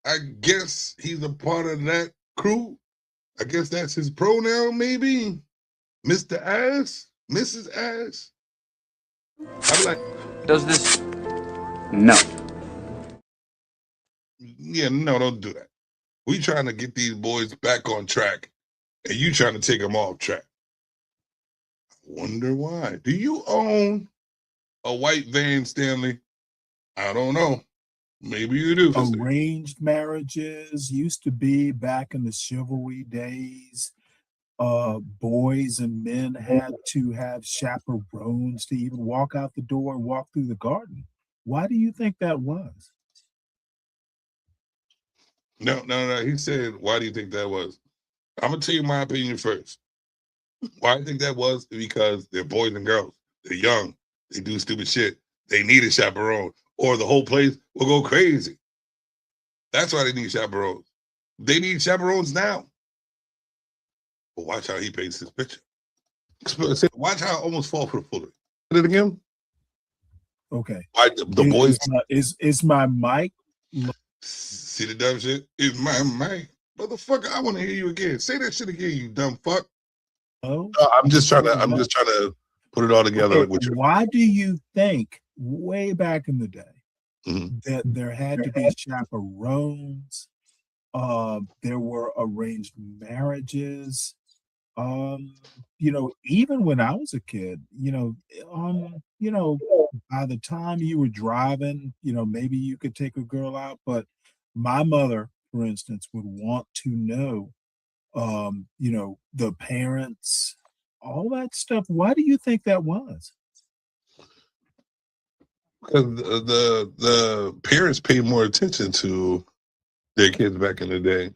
I guess he's a part of that crew. I guess that's his pronoun, maybe. Mr. Ass, Mrs. Ass. I'm like, Does this? No. yeah, no, don't do that. We trying to get these boys back on track, and you trying to take them off track. I wonder why. Do you own a white van, Stanley? I don't know. Maybe you do. Arranged marriages used to be back in the chivalry days. Boys and men had to have chaperones to even walk out the door and walk through the garden. Why do you think that was? No. He said, why do you think that was? I'm going to tell you my opinion first. Why I think that was because they're boys and girls. They're young. They do stupid shit. They need a chaperone, or the whole place will go crazy. That's why they need chaperones. They need chaperones now. But watch how he paints this picture. Watch how I almost fall for the foolery. Did it again? Okay. Why the boys is my mic? See the dumb shit? Is my mic? Motherfucker, I want to hear you again. Say that shit again, you dumb fuck. Oh, I'm just trying to put it all together. Okay, why do you think way back in the day that there had to be chaperones? There were arranged marriages. Even when I was a kid, by the time you were driving, maybe you could take a girl out, but my mother, for instance, would want to know, the parents, all that stuff. Why do you think that was? Because the parents paid more attention to their kids back in the day.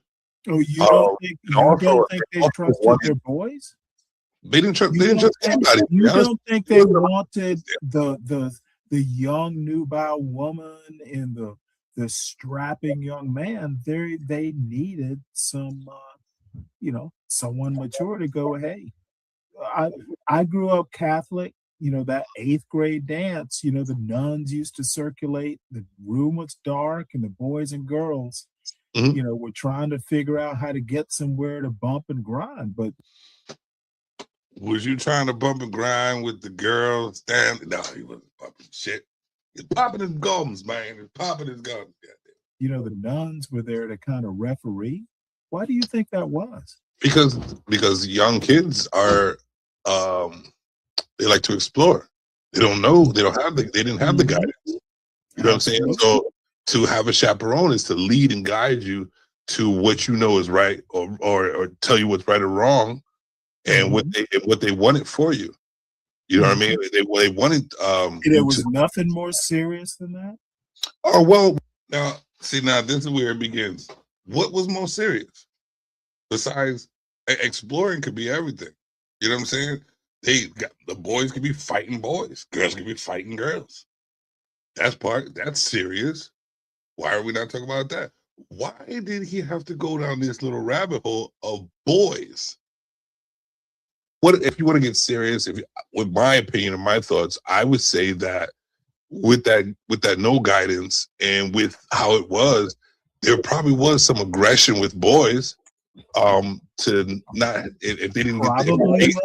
Oh, you don't think they trusted their boys? They didn't trust anybody. You don't think they wanted the young nubile woman and the strapping young man? They needed some someone mature to go, hey, I grew up Catholic. That 8th grade dance, the nuns used to circulate. The room was dark and the boys and girls, were trying to figure out how to get somewhere to bump and grind. But was you trying to bump and grind with the girls? Stanley? No, he wasn't bumping shit. He's popping his gums, man. He's popping his gums. The nuns were there to kind of referee. Why do you think that was? Because young kids are they like to explore. They don't know. They didn't have the guidance. You know what I'm saying? So to have a chaperone is to lead and guide you to what you know is right, or tell you what's right or wrong, and what they wanted for you. You know what I mean? They wanted. There was nothing more serious than that. Oh well, now this is where it begins. What was more serious? Besides exploring, could be everything. You know what I'm saying? The boys could be fighting boys, girls could be fighting girls. That's serious. Why are we not talking about that? Why did he have to go down this little rabbit hole of boys? What if you want to get serious? With my opinion and my thoughts, I would say that with that no guidance and with how it was, there probably was some aggression with boys. To not if they didn't get the information.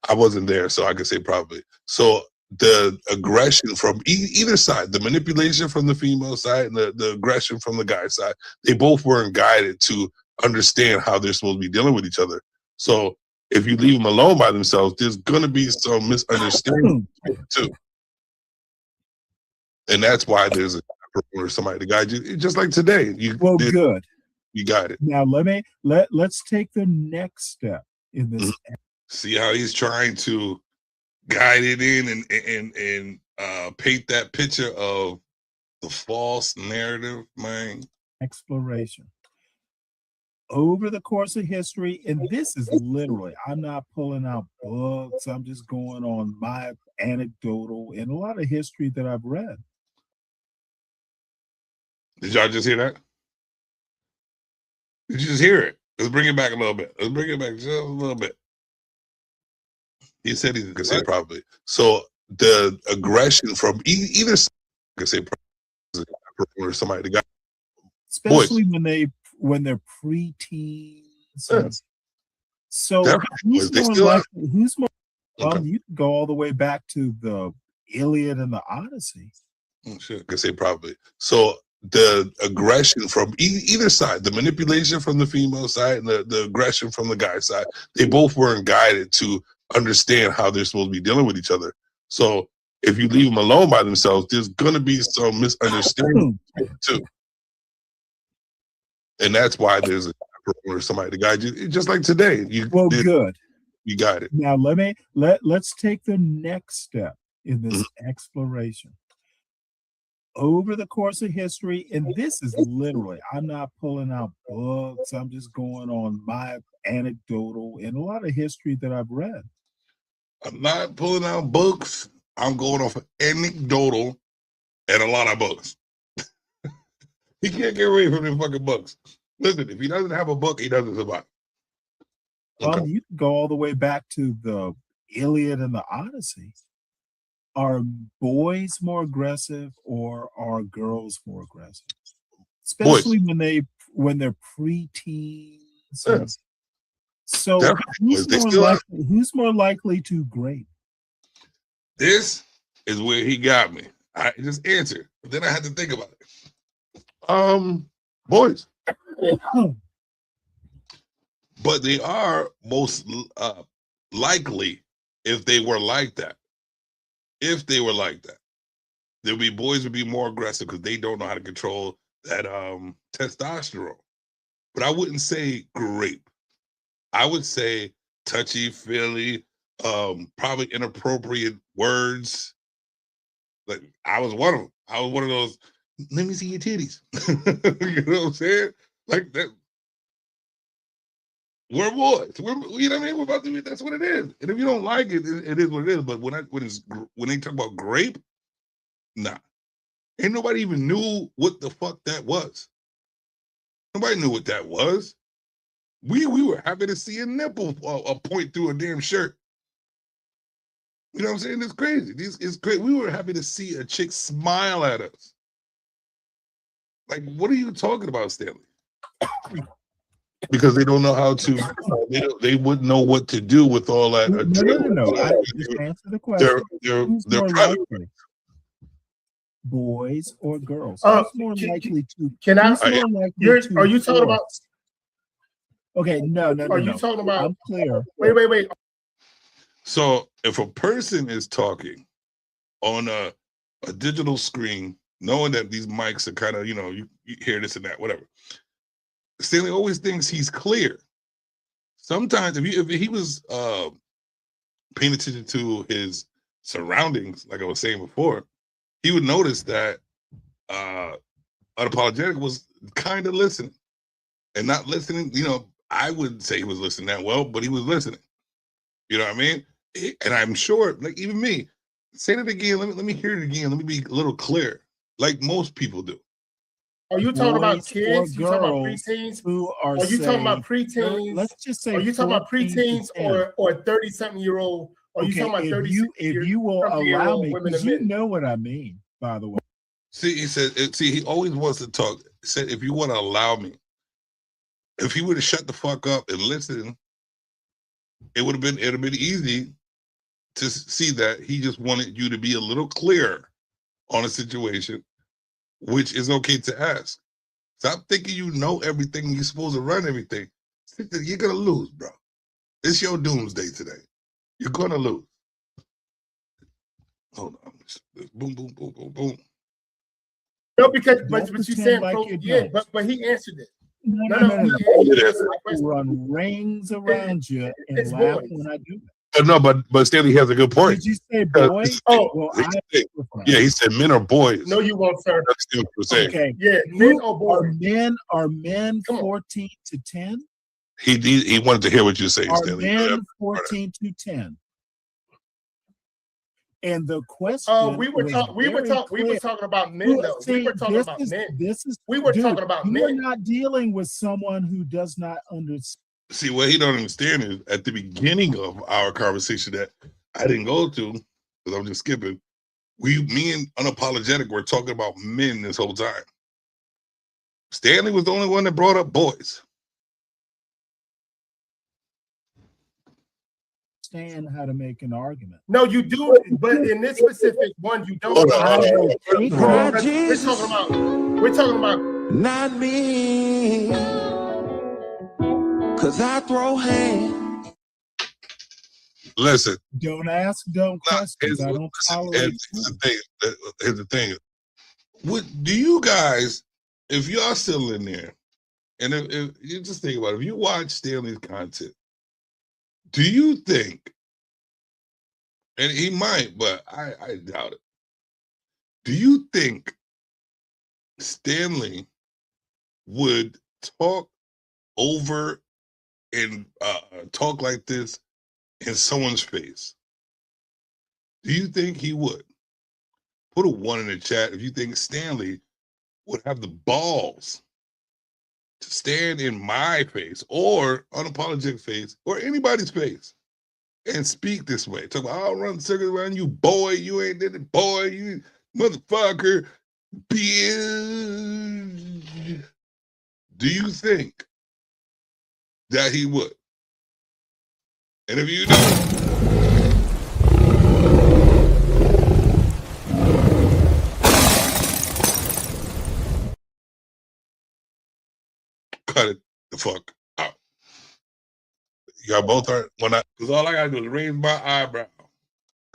I wasn't there, so I could say probably. So the aggression from either side, the manipulation from the female side and the aggression from the guy side, they both weren't guided to understand how they're supposed to be dealing with each other. So if you leave them alone by themselves, there's going to be some misunderstanding too. And that's why there's a chaperone or somebody to guide you. Just like today. Good. You got it. Now let's take the next step in this. See how he's trying to guide it in and paint that picture of the false narrative, man. Exploration. over the course of history, and this is literally, I'm not pulling out books, I'm just going on my anecdotal and a lot of history that I've read. Did y'all just hear that? Did you just hear it? Let's bring it back a little bit. Let's bring it back just a little bit. He said he could say it properly. So the aggression from either side could say or somebody, the guy, especially when they're preteens. Yes. So who's more well, you can go all the way back to the Iliad and the Odyssey. Sure, could say probably. So the aggression from either side, the manipulation from the female side and the aggression from the guy side, they both weren't guided to understand how they're supposed to be dealing with each other. So if you leave them alone by themselves, there's going to be some misunderstanding too. And that's why there's a or somebody to guide you, just like today. Good. You got it. Now let's take the next step in this exploration. Over the course of history, and this is literally, I'm not pulling out books, I'm just going on my anecdotal and a lot of history that I've read. I'm not pulling out books, I'm going off of anecdotal and a lot of books. He can't get away from them fucking books. Listen, if he doesn't have a book, he doesn't survive. Well, you can go all the way back to the Iliad and the Odyssey. Are boys more aggressive or are girls more aggressive? Especially when they're preteens. Yes. So who's more likely to grape? This is where he got me. I just answered, but then I had to think about it. Boys. But they are most likely if they were like that. If they were like that, there would be boys would be more aggressive because they don't know how to control that testosterone. But I wouldn't say grape. I would say touchy feely, probably inappropriate words. Like I was one of them. I was one of those. Let me see your titties. You know what I'm saying? Like that. We're boys. You know what I mean? We're about to be. That's what it is. And if you don't like it, it is what it is. But when they talk about grape, nah, ain't nobody even knew what the fuck that was. Nobody knew what that was. We were happy to see a nipple point through a damn shirt. You know what I'm saying? It's crazy. It's great. We were happy to see a chick smile at us. Like, what are you talking about, Stanley? Because they don't know how to, they wouldn't know what to do with all that. No. I just answer the question. They're private. Boys or girls? Are you talking about? Okay, no. Are you talking about? I'm clear. Wait. So if a person is talking on a digital screen, knowing that these mics are kind of, you hear this and that, whatever. Stanley always thinks he's clear. Sometimes if he was paying attention to his surroundings, like I was saying before, he would notice that Unapologetic was kind of listening and not listening. I wouldn't say he was listening that well, but he was listening. You know what I mean? And I'm sure, like even me, say it again. Let me hear it again. Let me be a little clear, like most people do. Are you talking about kids? You talking about preteens? Are you talking about preteens? Let's just say. Are you talking about preteens or 30-something-year-old? Are you talking about 30? If you will allow me, because you know what I mean. By the way, see, he said. See, he always wants to talk. He said, if you want to allow me, if he would have shut the fuck up and listened, it would have been easy to see that he just wanted you to be a little clearer on a situation. Which is okay to ask. Stop thinking you know everything. You're supposed to run everything. You're gonna lose, bro. It's your doomsday today. You're gonna lose. Hold on. Boom, boom, boom, boom, boom. No, because but you saying but he answered it. No. Run rings around you and laugh when I do it. But Stanley has a good point. Did you say boys? Well, He said men are boys. No, you won't, sir. That's what we're saying. Okay. Yeah, men or boys. Are men 14 to 10? He wanted to hear what you're saying, Are Stanley. men 14 to 10? And the question we were talking about men though. We were talking about men. Talking about men. We're not dealing with someone who does not understand. See, what he don't understand is at the beginning of our conversation that I didn't go to because I'm just skipping. Me and Unapologetic were talking about men this whole time. Stanley was the only one that brought up boys. Understand how to make an argument. No, you do, but in this specific one, you don't. We're talking about Not me. Cause I throw hands. Listen. Don't ask dumb questions. I don't tolerate. Here's the thing. What do you guys, if y'all still in there, and if you just think about it, if you watch Stanley's content, do you think, and he might, but I doubt it, do you think Stanley would talk over and talk like this in someone's face? Do you think he would? Put a 1 in the chat if you think Stanley would have the balls to stand in my face or Unapologetic face or anybody's face and speak this way. Talk about, I'll run circles around you, boy. You ain't did it, boy. You motherfucker. Bitch. Do you think that he would? And if you don't, cut it the fuck out. Y'all both aren't, because all I gotta do is raise my eyebrow.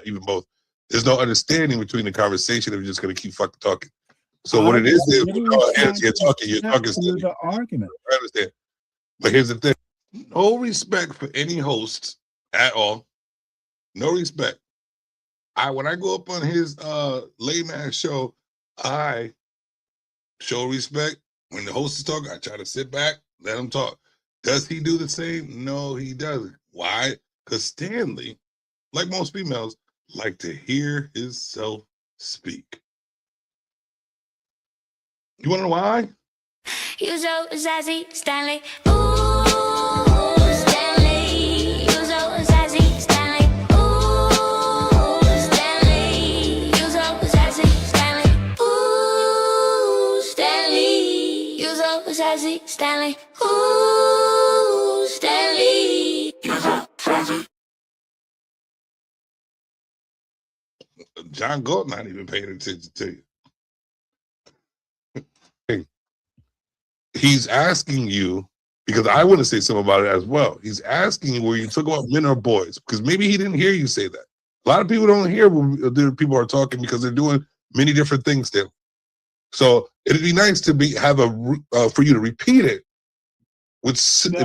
Even both. There's no understanding between the conversation if you're just gonna keep fucking talking. So what it is you're talking the argument. I understand. But here's the thing. No respect for any hosts at all. No respect. When I go up on his layman show, I show respect. When the host is talking, I try to sit back, let him talk. Does he do the same? No, he doesn't. Why? Because Stanley, like most females, like to hear himself speak. You want to know why? You so sassy, Stanley. Ooh, Stanley. You so sassy, Stanley. Ooh, Stanley. You so sassy, Stanley. Ooh, Stanley. You so sassy, Stanley. Ooh, Stanley. You so sassy. John Galt not even paying attention to you. He's asking you, because I want to say something about it as well. He's asking you where you talk about men or boys, because maybe he didn't hear you say that. A lot of people don't hear when people are talking because they're doing many different things still. So it'd be nice to for you to repeat it with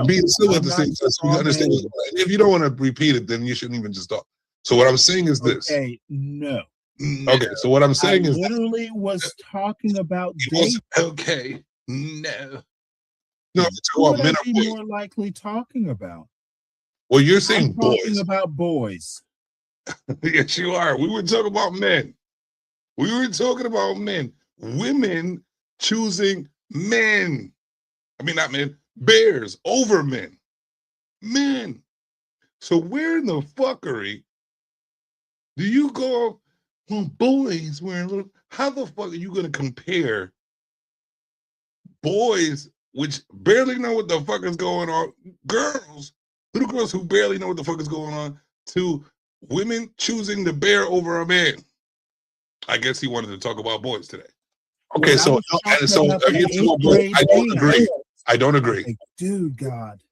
being civil at the same time, so you understand. If you don't want to repeat it, then you shouldn't even just talk. So what I'm saying is this. Okay, no. Okay, so what I'm saying is literally was talking about okay. No, what would I be more likely talking about? Well, you're saying boys. Talking about boys. Yes, you are. We were talking about men. We were talking about men. Women choosing men. I mean, not men. Bears over men. Men. So where in the fuckery do you go? Well, boys wearing little. How the fuck are you going to compare boys, which barely know what the fuck is going on, little girls who barely know what the fuck is going on, to women choosing the bear over a man? I guess he wanted to talk about boys today. Okay, so I don't agree. I don't agree. Like, dude, God,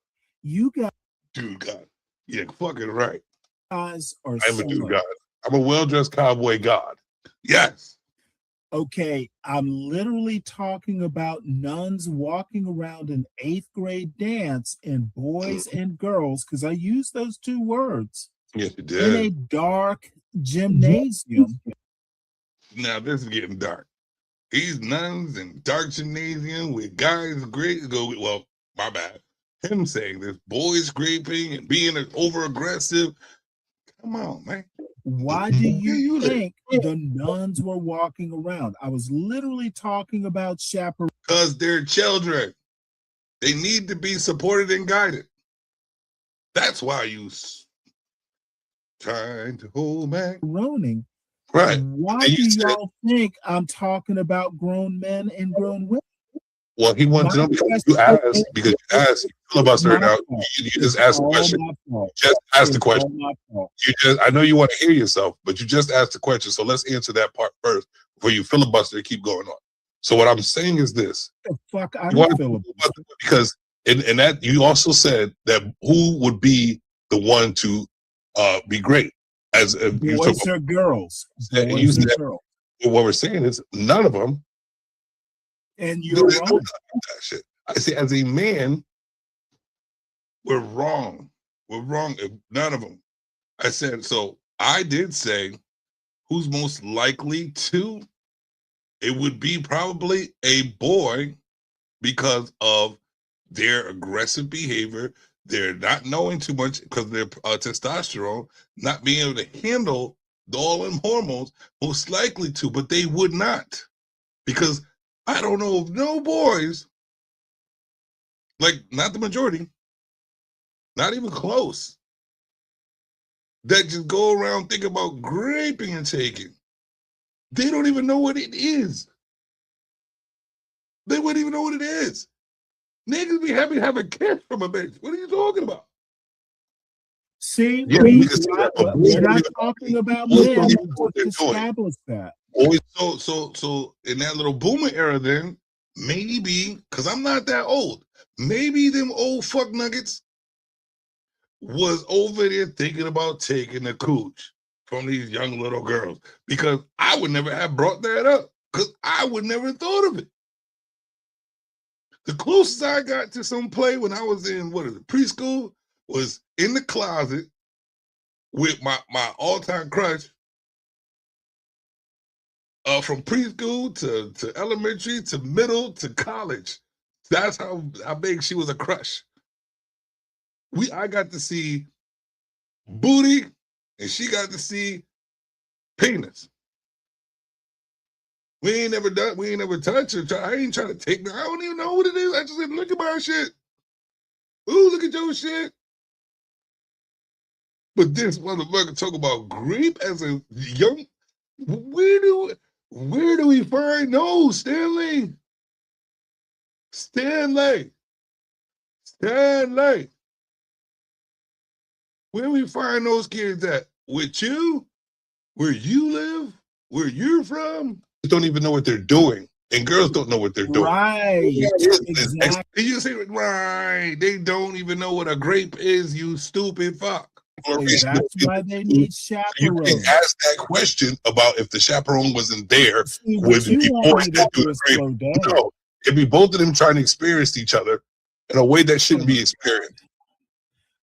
you got. Dude, God, yeah, fucking right. Guys are. I'm a dude, God. I'm a well-dressed cowboy God. Yes. Okay, I'm literally talking about nuns walking around an 8th grade dance and boys and girls, because I use those two words. Yes, you in a did. dark gymnasium. Now this is getting dark. These nuns in dark gymnasium with guys go. Well, my bad. Him saying this, boys scraping and being over aggressive. Come on, man. Why do you think the nuns were walking around? I was literally talking about chaperone. Because they're children. They need to be supported and guided. That's why you trying to hold back. Chaperoning. Right. Why do y'all think I'm talking about grown men and grown women? Well, he wanted to know because you asked, filibuster out. You just asked the question. Just ask the question. I know you want to hear yourself, but you just asked the question. So let's answer that part first before you filibuster and keep going on. So what I'm saying is this. The fuck, I don't filibuster. Because in that you also said that who would be the one to be great as boys or girls. Boys or girls. What we're saying is none of them. And you're wrong. That shit. I say, as a man, we're wrong. We're wrong. None of them. I said, so I did say, who's most likely to? It would be probably a boy because of their aggressive behavior. They're not knowing too much because of their testosterone, not being able to handle all them hormones, most likely to, but they would not. Because I don't know of no boys, like not the majority, not even close, that just go around thinking about graping and taking. They don't even know what it is. They wouldn't even know what it is. Niggas be happy to have a kiss from a bitch. What are you talking about? See, we're not talking about men. Establish that. So in that little boomer era, then maybe because I'm not that old, maybe them old fuck nuggets was over there thinking about taking the cooch from these young little girls because I would never have brought that up because I would never thought of it. The closest I got to some play when I was in preschool was in the closet with my all-time crush. From preschool to elementary to middle to college. That's how big she was a crush. I got to see booty and she got to see penis. We ain't never touched her. I ain't trying to take her. I don't even know what it is. I just said, look at my shit. Ooh, look at your shit. But this motherfucker talk about grape as a young. Where do we find those, Stanley? Stanley. Where we find those kids at? With you? Where you live? Where you're from? They don't even know what they're doing. And girls don't know what they're doing. Right. Exactly. You say, right. They don't even know what a grape is, you stupid fuck. That's why they need chaperones. You can ask that question about if the chaperone wasn't there, would it be boys that do the grape? No, it'd be both of them trying to experience each other in a way that shouldn't be experienced.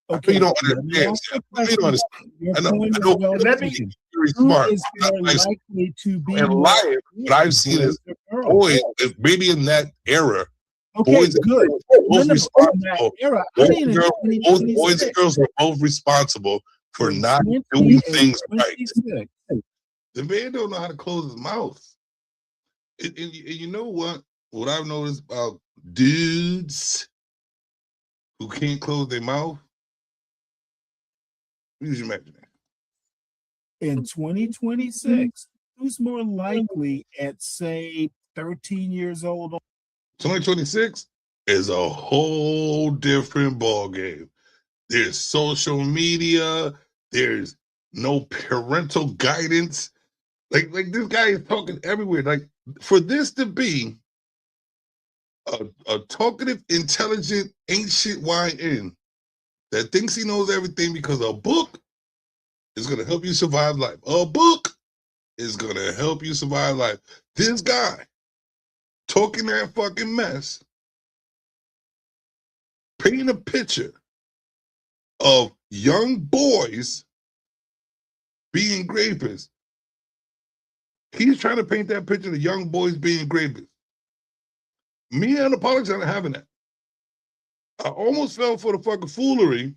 Okay, you don't understand. You don't understand. I know. Let me. Very smart. Who is more likely to be in life? What I've seen is boys, maybe in that era. Okay, boys good. Both responsible. Both boys and girls are both responsible for not doing things right. The man don't know how to close his mouth. And you know what? What I've noticed about dudes who can't close their mouth. Use your imagination. In 2026, who's more likely at, say, 13 years old? 2026 is a whole different ball game. There's social media. There's no parental guidance. Like this guy is talking everywhere. Like for this to be a talkative, intelligent, ancient YN that thinks he knows everything because a book is going to help you survive life. A book is going to help you survive life. This guy talking that fucking mess, painting a picture of young boys being rapists. He's trying to paint that picture of young boys being rapists. Me and apologize for having that. I almost fell for the fucking foolery,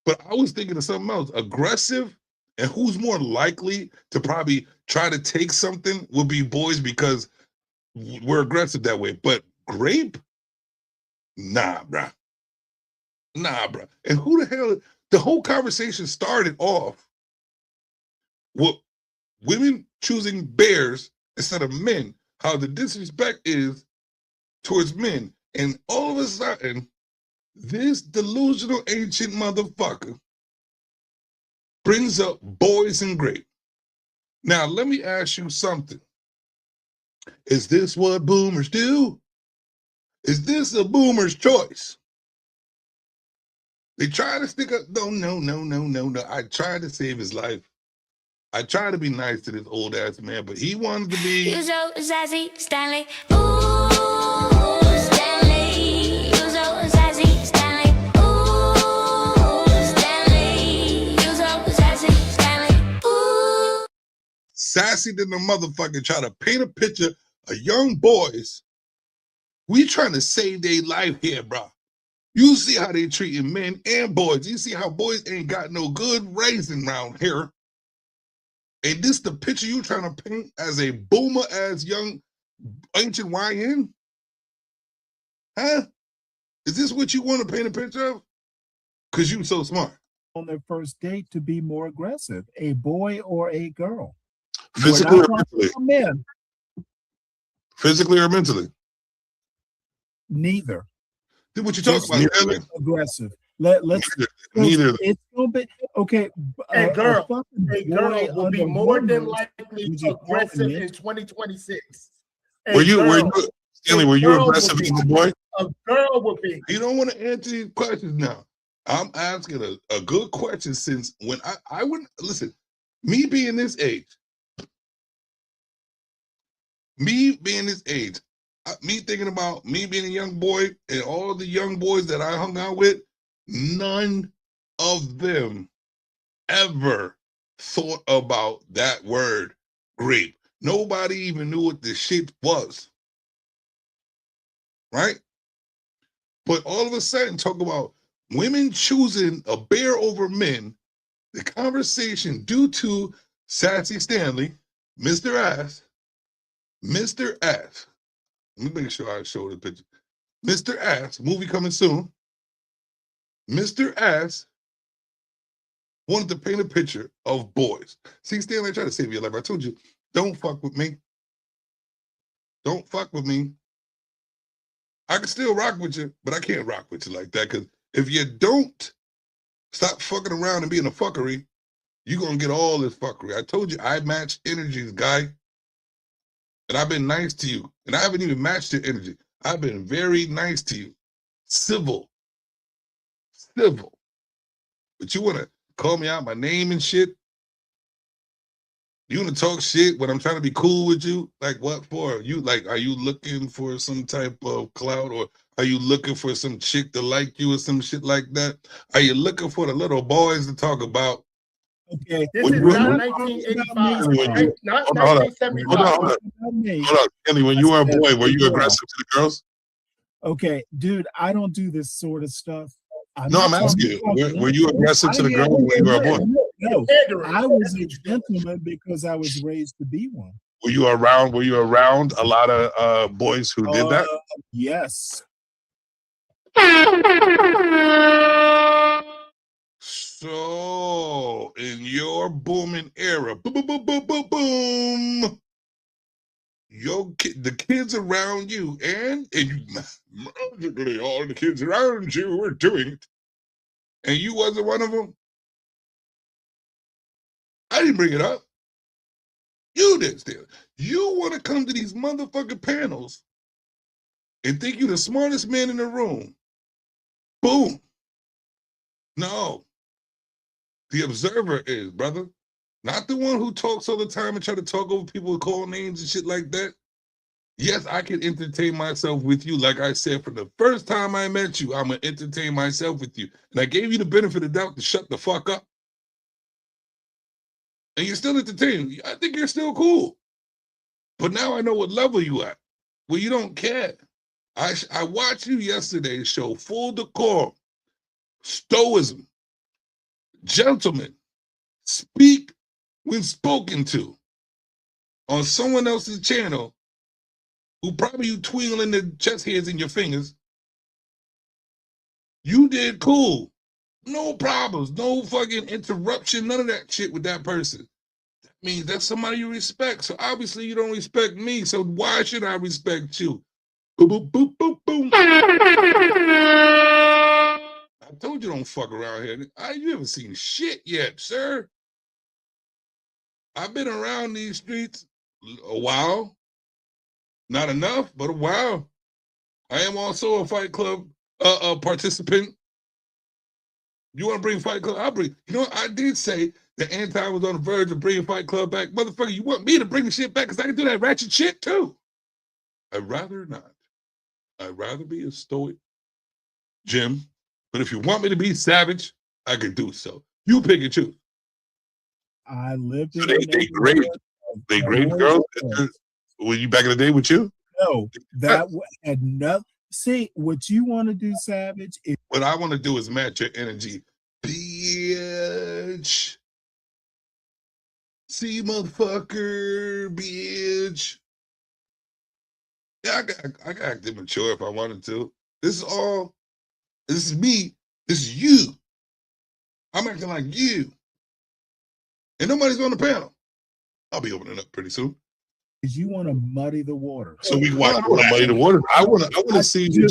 but I was thinking of something else. Aggressive, and who's more likely to probably try to take something would be boys because we're aggressive that way. But grape? Nah, bruh. Nah, bruh. And who the hell? The whole conversation started off with women choosing bears instead of men. How the disrespect is towards men. And all of a sudden, this delusional ancient motherfucker brings up boys and grape. Now, let me ask you something. Is this what boomers do? Is this a boomer's choice? They try to stick up. No. I tried to save his life. I tried to be nice to this old ass man, but he wanted to be. You so sassy, Stanley. Ooh, Stanley. You so sassy, Stanley. Ooh, Stanley. You so sassy, Stanley. Ooh. Sassy than the motherfucker try to paint a picture of young boys. We trying to save their life here, bro. You see how they treating men and boys. You see how boys ain't got no good raising around here. And this the picture you trying to paint as a boomer, as young ancient YN? Huh? Is this what you want to paint a picture of? Because you so smart. On their first date to be more aggressive, a boy or a girl. Physically or mentally? Men. Physically or mentally? Neither. Then what you talking about? Neither. Aggressive. Let's neither. It's gonna be okay. A girl will be more than likely aggressive in 2026. Were you aggressive as a boy? A girl would be. You don't want to answer these questions now. I'm asking a good question since when I wouldn't listen. Me being this age, me thinking about me being a young boy and all the young boys that I hung out with, none of them ever thought about that word grape. Nobody even knew what this shit was. Right? But all of a sudden, talk about women choosing a bear over men. The conversation due to Sassy Stanley, Mr. Ass. Let me make sure I show the picture. Mr. Ass, movie coming soon. Mr. Ass wanted to paint a picture of boys. See, Stanley, I tried to save your life. I told you, don't fuck with me. Don't fuck with me. I can still rock with you, but I can't rock with you like that, because if you don't stop fucking around and being a fuckery, you're going to get all this fuckery. I told you, I match energies, guy. And I've been nice to you. And I haven't even matched your energy. I've been very nice to you. Civil. But you want to call me out my name and shit? You want to talk shit when I'm trying to be cool with you? Like, what for? You like, are you looking for some type of clout, or are you looking for some chick to like you or some shit like that? Are you looking for the little boys to talk about? Okay. This is not 1985. Not 1975. Hold on. Kenny, when you were a boy, were you aggressive to the girls? Okay, dude, I don't do this sort of stuff. I'm asking you, were you aggressive to the girls when you were a boy? No, I was a gentleman because I was raised to be one. Were you around a lot of boys who did that? Yes. So, in your booming era, boom, the kids around you, and magically all the kids around you were doing it, and you wasn't one of them. I didn't bring it up. You did, still. You want to come to these motherfucking panels and think you're the smartest man in the room. Boom. No. The observer is, brother. Not the one who talks all the time and try to talk over people and call names and shit like that. Yes, I can entertain myself with you. Like I said, from the first time I met you, I'm going to entertain myself with you. And I gave you the benefit of the doubt to shut the fuck up. and you're still entertained. I think you're still cool. But now I know what level you at. Well, you don't care. I watched you yesterday show full decorum, stoicism, gentlemen, speak when spoken to on someone else's channel who probably you twinkling the chest hairs in your fingers. You did cool. No problems, no fucking interruption, none of that shit with that person. That means that's somebody you respect. So obviously you don't respect me. So why should I respect you? Boop, boop, boop, boop, boom. I told you don't fuck around here. You haven't seen shit yet, sir. I've been around these streets a while. Not enough, but a while. I am also a Fight Club participant. You want to bring Fight Club? I'll bring. You know what? I did say that Anti was on the verge of bringing Fight Club back. Motherfucker, you want me to bring the shit back because I can do that ratchet shit too. I'd rather not. I'd rather be a stoic Jim. But if you want me to be savage, I can do so. You pick and choose. I lived in they great. They great girls. Were you back in the day with you? No, that had nothing. See, what you want to do, Savage? What I want to do is match your energy. Bitch. See, motherfucker, bitch. Yeah, I got act immature if I wanted to. This is me. This is you. I'm acting like you. And nobody's on the panel. I'll be opening up pretty soon. Because you want to muddy the water. So we want to muddy the water. I want to see if you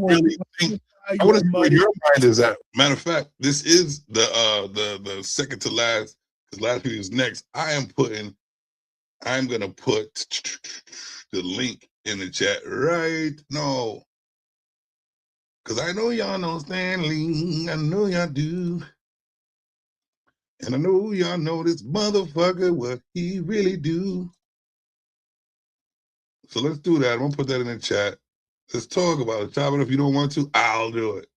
really think. I want to see where your mind is at. Matter of fact, this is the second to last, because last video is next. I'm gonna put the link in the chat right now. Because I know y'all know Stanley. I know y'all do. And I know y'all know this motherfucker, what he really do. So let's do that. I'm going to put that in the chat. Let's talk about it. Chop it if you don't want to. I'll do it.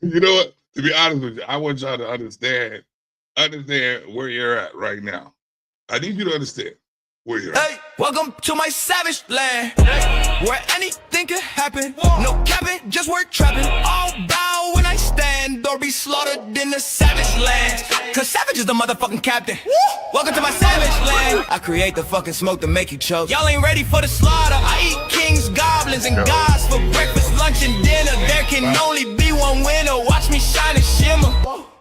You know what? To be honest with you, I want y'all to understand where you're at right now. I need you to understand where you're at. Hey, welcome to my savage land, where anything can happen. No capping, just work trapping. All bow when I stand, or be slaughtered in the savage land. Cause savage is the motherfucking captain. Welcome to my savage land. I create the fucking smoke to make you choke. Y'all ain't ready for the slaughter. I eat kings, goblins, and gods for breakfast, lunch, and dinner. There can only be one winner. Watch me shine and shimmer.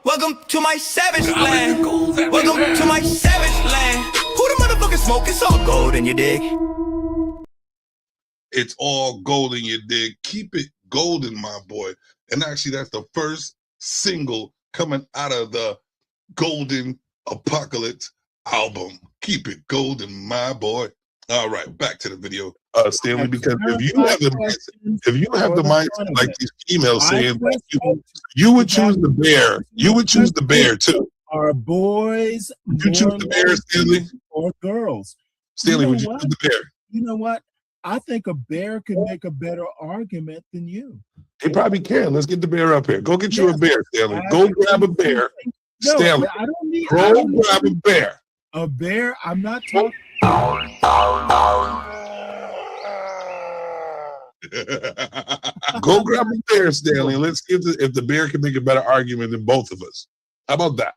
Welcome to my savage land. Welcome to my savage land. Who the motherfucking smoke? It's all gold in your dig. It's all gold in your dig. Keep it golden, my boy. And actually, that's the first single coming out of the Golden Apocalypse album. Keep it golden, my boy. All right, back to the video, Stanley. Because if you have the mindset like these females saying that you would choose the bear, you would choose the bear too. Are boys would you choose the bear, Stanley, or girls? Stanley, would you choose the bear? You know what? I think a bear can make a better argument than you. He probably can. Let's get the bear up here. Go get you a bear, Stanley. Go grab a bear. No, Stanley, I don't need. go grab a bear. A bear? I'm not talking. Go grab a bear, Stanley. Let's see if the bear can make a better argument than both of us. How about that?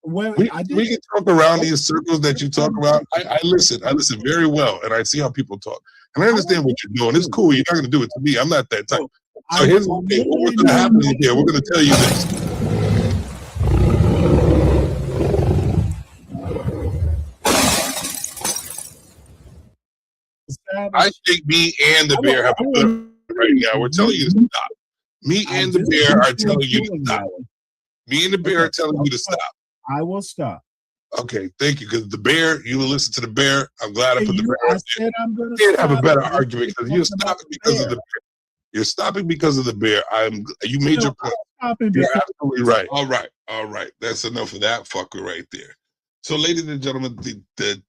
Well, we can talk around these circles that you talk about. I listen very well, and I see how people talk. And I understand what you're doing. It's cool. You're not going to do it to me. I'm not that type. So here's the thing. What's going to happen here? We're going to tell you this. I think me and the bear have a good right now. We're telling you to stop. Me and the bear are telling you to stop. Me and the bear are telling you to stop. I will stop. Okay, thank you. Because the bear, you will listen to the bear. I'm glad I put the bear. I said I'm going to have a better argument because you're stopping because of the bear. You're stopping because of the bear. You made your point. You're absolutely right. All right. That's enough of that fucker right there. So, ladies and gentlemen, the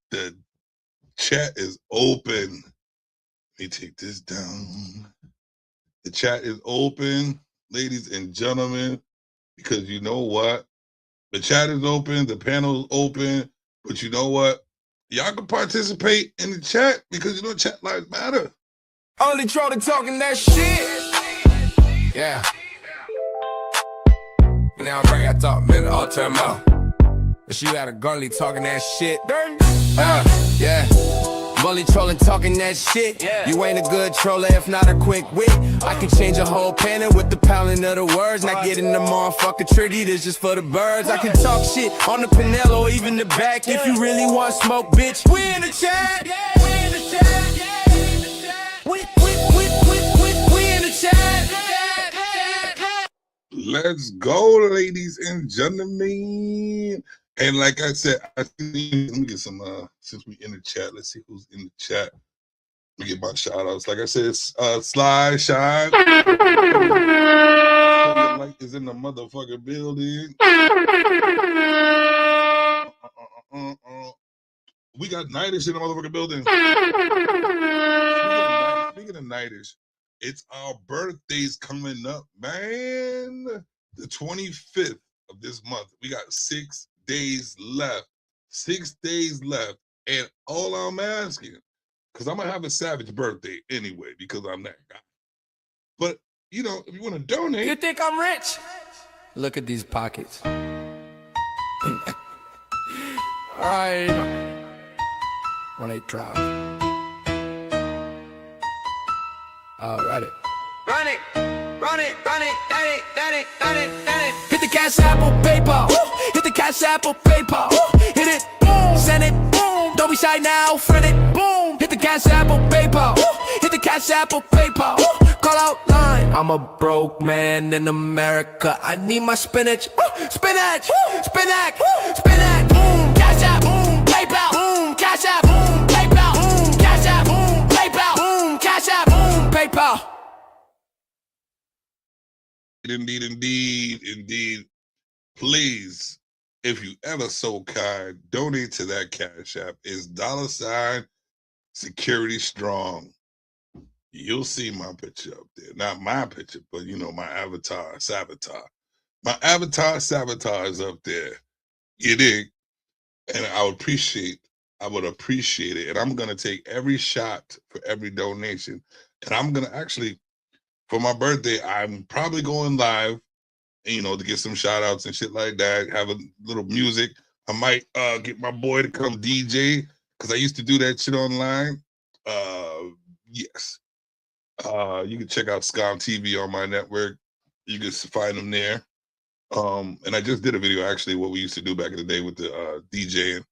chat is open. Let me take this down. The chat is open, ladies and gentlemen, because you know what? The chat is open, the panel is open, but you know what? Y'all can participate in the chat because you know chat lives matter. Only trolling talking that shit. Yeah. Now bring I talk minute all term out. But you had a gully talking that shit. Yeah. Bully trolling talking that shit. You ain't a good troller if not a quick wit. I can change a whole panel with the pounding of the words. Not getting the motherfucker tricky, this just for the birds. I can talk shit on the panel or even the back. If you really want smoke, bitch, we in the chat. We in the chat. We in the chat. Let's go, ladies and gentlemen. And like I said, let me get some, since we in the chat, let's see who's in the chat. Let me get my shout outs. Like I said, Sly, Shine. Like is in the motherfucking building. We got Nightish in the motherfucking building. Speaking of Nightish, it's our birthdays coming up, man. The 25th of this month. We got 6 days left. 6 days left. And all I'm asking, because I'm going to have a savage birthday anyway, because I'm that guy. But, you know, if you want to donate. You think I'm rich? Look at these pockets. Alright. When they drop. Run it. Run it. Run it. Run it. Run it. Run it. Run it. Run it. Hit the Cash Apple PayPal. Hit the Cash Apple PayPal. Hit it. Boom. Send it. Boom. Don't be shy now. Friend it. Boom. Hit the Cash Apple PayPal. Hit the Cash Apple PayPal. Call out line. I'm a broke man in America. I need my spinach. Spinach. Spinach. Spinach. Boom. Cash App. Boom. PayPal. Boom. Cash App. Boom. PayPal. Boom. Cash App. Boom. PayPal. Boom. Cash App. Boom. PayPal. Indeed. Please, if you ever so kind, donate to that Cash App. It's $Security Strong. You'll see my picture up there. Not my picture, but you know, my avatar, Savitar. My avatar, Savitar, is up there. You dig? And I would appreciate it. And I'm gonna take every shot for every donation. And I'm gonna actually, for my birthday, I'm probably going live, you know, to get some shout outs and shit like that, have a little music. I might get my boy to come DJ, because I used to do that shit online. Yes. You can check out Scum TV on my network. You can find them there. And I just did a video, actually, what we used to do back in the day with the DJing.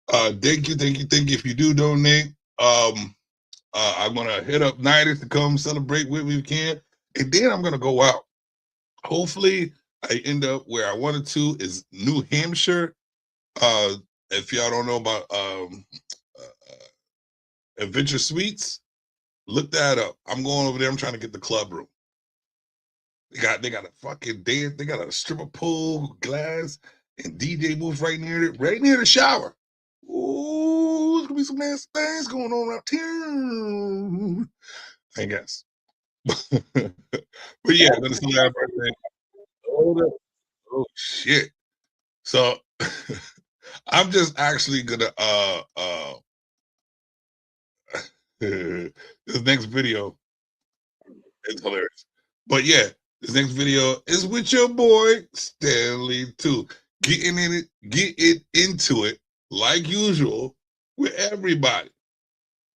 Thank you. If you do donate, I'm gonna hit up Nightish to come celebrate with me if we can, and then I'm gonna go out. Hopefully, I end up where I wanted to, is New Hampshire. If y'all don't know about Adventure Suites, look that up. I'm going over there. I'm trying to get the club room. They got a fucking dance. They got a stripper pole, glass, and DJ booth right near the shower. Ooh, there's gonna be some nice things going on out here, I guess. But yeah, I'm gonna see that birthday. Oh shit. So I'm just actually gonna this next video is hilarious. But yeah, this next video is with your boy Stanley too. Get it into it like usual with everybody.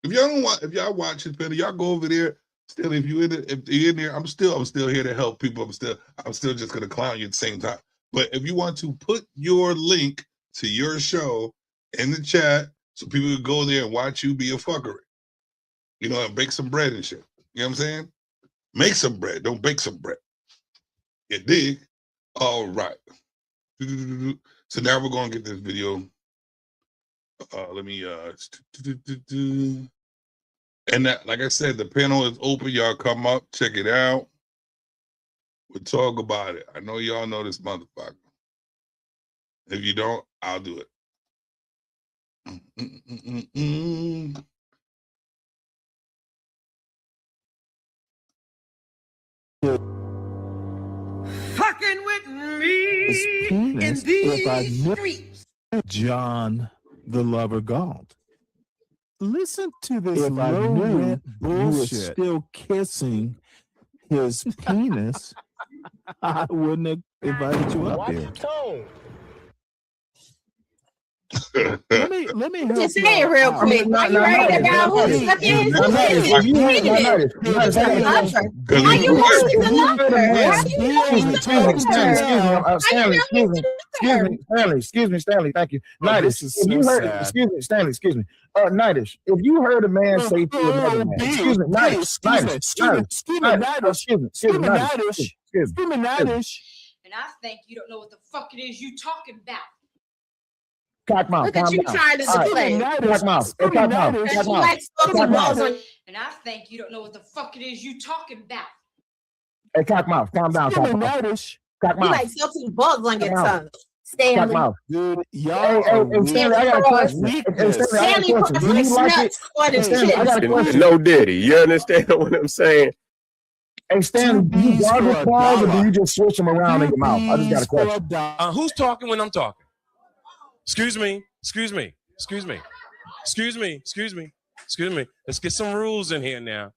If y'all watch his video, y'all go over there. Still, if you're in there, I'm still here to help people. I'm still just gonna clown you at the same time. But if you want to put your link to your show in the chat so people can go there and watch you be a fuckery, you know, and bake some bread and shit. You know what I'm saying? Make some bread, don't bake some bread. You dig? All right. So now we're gonna get this video. Let me and that, like I said, the panel is open. Y'all come up, check it out. We'll talk about it. I know y'all know this motherfucker. If you don't, I'll do it. Fucking with me. his penis if I knew John the Lover Galt. Listen to this If I knew bullshit. you were Still kissing his penis, I wouldn't have invited you up here. Let me help Just you say it out. real quick. Are you ready about who's fucking his penis? How you hosting the lover? How you Excuse me, Stanley. Thank you. This Nidish, is if so you heard, sad. excuse me, Stanley, excuse me. Nidish, if you heard a man say to another man, excuse me, Nidish, And I think you don't know what the fuck it is you talking about. Cockmouth, Look at calm you down. trying to All right. deflect. Cockmouth, hey, cockmouth, Because you like smoking balls on. And I think you don't know what the fuck it is you talking about. Hey, cockmouth, calm down, cockmouth. You Cockmouth, like smoking balls on your Cockmouth. tongue. Stanley. cockmouth. Dude, Hey, y'all hey, are hey, Stanley, I got a question. Hey, Stanley, I got a Stanley question. put Do you his like it? nuts on his Stanley, I got a chin. question. No Diddy. You understand what I'm saying? Hey, Stanley, do you Bees for gargle a claws or do dollar. you just switch them around in your mouth? I just got a question. Who's talking when I'm talking? Excuse me. Excuse me. Excuse me. Excuse me. Excuse me. Excuse me. Let's get some rules in here now.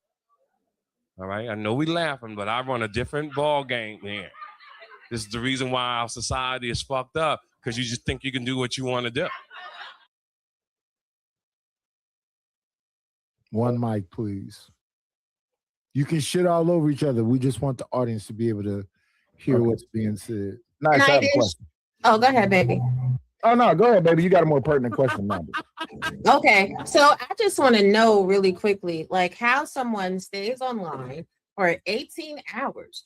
All right. I know we laughing, but I run a different ball game here. This is the reason why our society is fucked up, because you just think you can do what you want to do. One mic, please. You can shit all over each other. We just want the audience to be able to hear what's being said. Nice, I have a question. Oh, go ahead, baby. Oh, no, go ahead, baby. You got a more pertinent question now. Okay, so I just want to know really quickly, like how someone stays online for 18 hours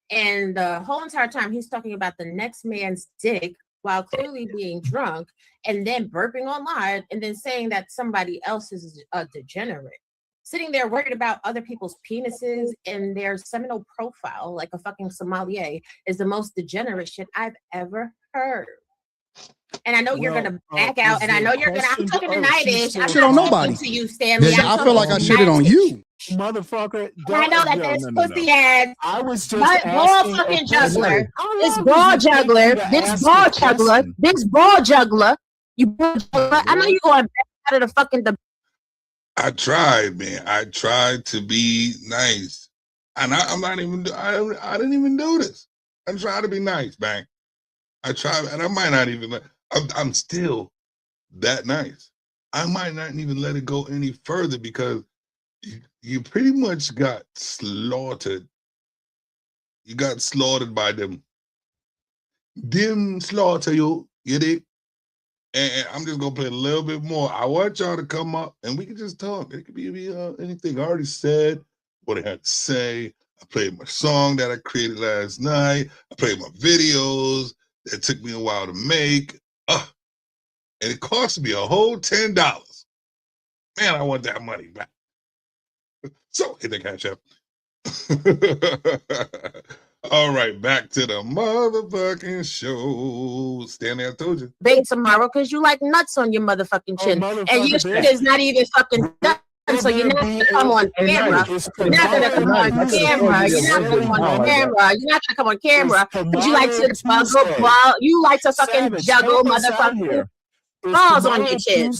and the whole entire time he's talking about the next man's dick while clearly being drunk and then burping online and then saying that somebody else is a degenerate. Sitting there worried about other people's penises and their seminal profile like a fucking sommelier is the most degenerate shit I've ever heard. And I know you're gonna back out, and I know you're gonna. I'm talking to Nidish. I'm Shit on not nobody. talking to you, Stanley. Yeah, I I'm feel like I talking to shitted on Nidish. you. Motherfucker. And I know that this pussy ass. I was just Ball asking fucking a juggler. question. This ball juggler. This ball juggler. This ball juggler. You ball juggler. I know you're going back out of the fucking. I tried, man. I tried to be nice, and I'm not even. I didn't even do this. I'm trying to be nice, bang. I tried, and I might not even. I'm still that nice. I might not even let it go any further because you pretty much got slaughtered. You got slaughtered by them. Them slaughter you dig? And I'm just gonna play a little bit more. I want y'all to come up and we can just talk. It could be anything. I already said what I had to say. I played my song that I created last night. I played my videos that took me a while to make. And it cost me a whole $10. Man, I want that money back. So hit the cash app. All right, back to the motherfucking show. Stanley, I told you. Bait tomorrow because you like nuts on your motherfucking chin, and your shit is not even fucking done. So you're not gonna come on camera. You're not gonna come on camera. You're not gonna come on camera. You're not gonna come on camera because you like to juggle ball. You like to fucking juggle motherfucking balls on your chin.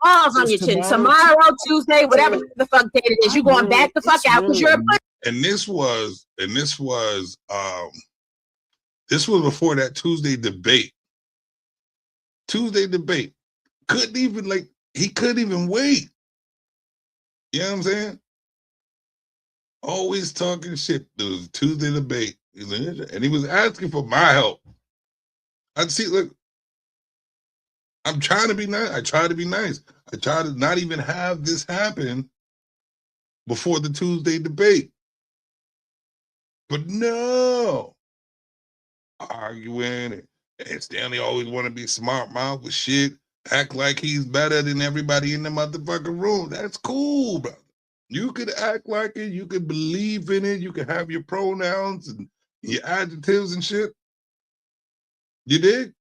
Balls on your chin. Tomorrow, Tuesday, whatever the fuck day it is, you going back the fuck out because you're a pussy. And this was before that Tuesday debate. Couldn't even wait. You know what I'm saying? Always talking shit. There was a Tuesday debate. And he was asking for my help. I'd see, look, I'm trying to be nice. I try to be nice. I try to not even have this happen before the Tuesday debate. But no. Arguing. And Stanley always want to be smart mouth with shit. Act like he's better than everybody in the motherfucking room. That's cool, brother. You could act like it. You could believe in it. You could have your pronouns and your adjectives and shit. You dig?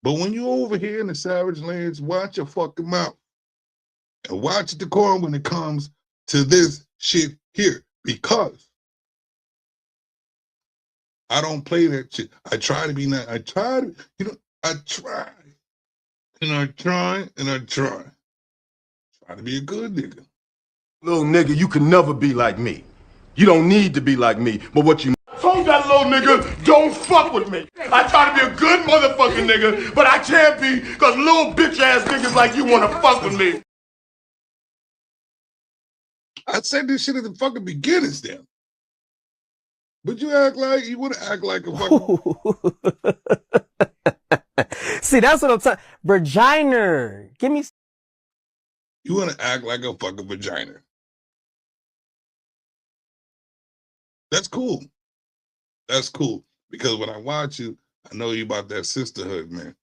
But when you over here in the savage lands, watch your fucking mouth. And watch the decorum when it comes to this shit here. Because I don't play that shit. I try to be nice. I try to, I try. And I try and I try. Try to be a good nigga. Little nigga, you can never be like me. You don't need to be like me, but what you told that little nigga, don't fuck with me. I try to be a good motherfucking nigga, but I can't be because little bitch ass niggas like you want to fuck with me. I said this shit at the fucking beginning, Stan. But you act like you want to act like a fucking. See, that's what I'm talking. Vagina. Give me. You want to act like a fucking vagina. That's cool. That's cool. Because when I watch you, I know you about that sisterhood, man.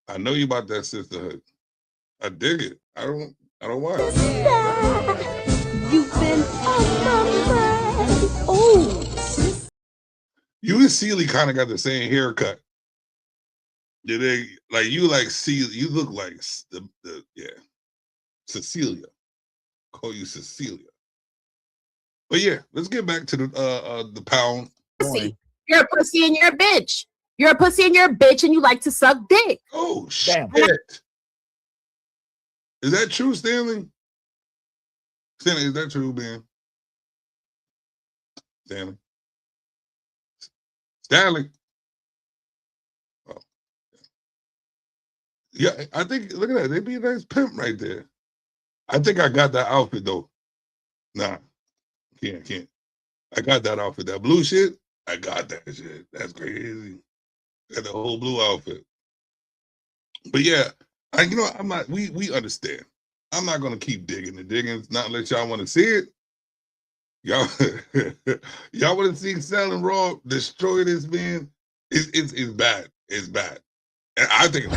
I know you about that sisterhood. I dig it. I don't watch. You've been on my mind. Oh. You and Celie kind of got the same haircut. You dig? Like you like Celie. You look like Cecilia. Call you Cecilia. But yeah, let's get back to the pound. Pussy. You're a pussy and you're a bitch. You're a pussy and you're a bitch and you like to suck dick. Oh shit. Is that true, Stanley? Stanley, is that true, man? Stanley. Oh. Yeah, I think, look at that. They'd be a nice pimp right there. I think I got that outfit, though. Nah, can't. I got that outfit. That blue shit, I got that shit. That's crazy. Got the whole blue outfit. But yeah, I'm not, we understand. I'm not going to keep digging, not unless y'all want to see it. Y'all want to see Selling Raw destroy this man? It's bad. It's bad. And I think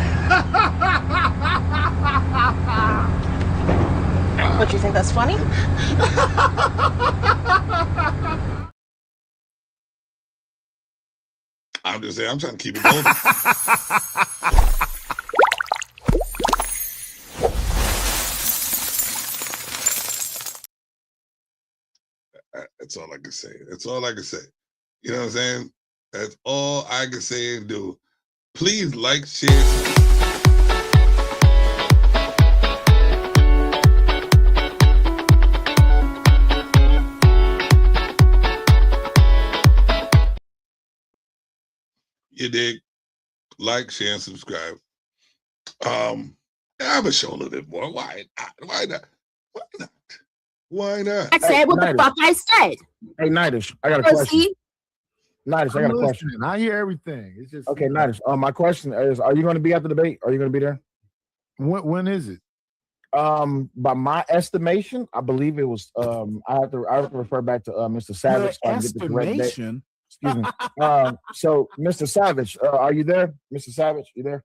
What, you think that's funny? I'm just saying, I'm trying to keep it going. That's all I can say. That's all I can say. You know what I'm saying? That's all I can say and do. Please like, share. You dig? Like, share, and subscribe. I'm gonna show a little bit more. Why not? Why not? Why not? Why not? I said what the fuck I said. Hey, Nidish, I got a question. Nidish, I got a question. I hear everything. It's just okay. Nidish, my question is: are you going to be at the debate? Are you going to be there? When is it? By my estimation, I believe it was. I have to refer back to Mr. Savage. Your estimation. Excuse me. So, Mr. Savage, are you there? Mr. Savage, you there?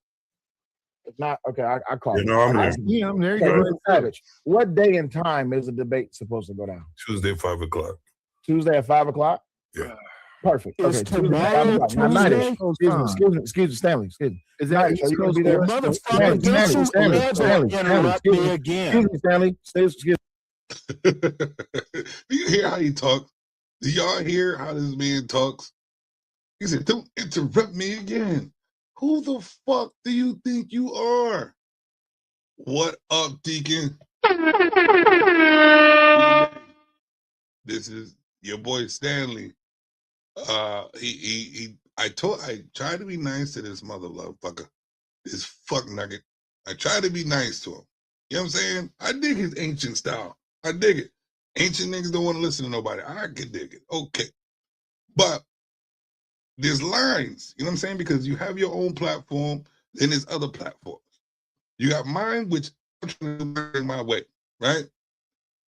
If not, okay, I call. You know, I'm there. Yeah, I'm there. Okay, Mr. Savage, what day and time is the debate supposed to go down? Tuesday, 5 o'clock. Tuesday at 5 o'clock? Yeah. Perfect. Is Okay. tomorrow Tuesday? Excuse me, Stanley. Excuse me. Is that Nidish, are you going to be there? Motherfucker, don't you ever interrupt me again. Excuse me, Stanley. Excuse Do you hear how he talks? Do y'all hear how this man talks? He said, "Don't interrupt me again." Who the fuck do you think you are? What up, Deacon? This is your boy Stanley. I try to be nice to this motherfucker, this fuck nugget. I try to be nice to him. You know what I'm saying? I dig his ancient style. I dig it. Ancient niggas don't want to listen to nobody. I can dig it. Okay. But there's lines, you know what I'm saying? Because you have your own platform, then there's other platforms. You got mine, which I'm trying to do my way, right?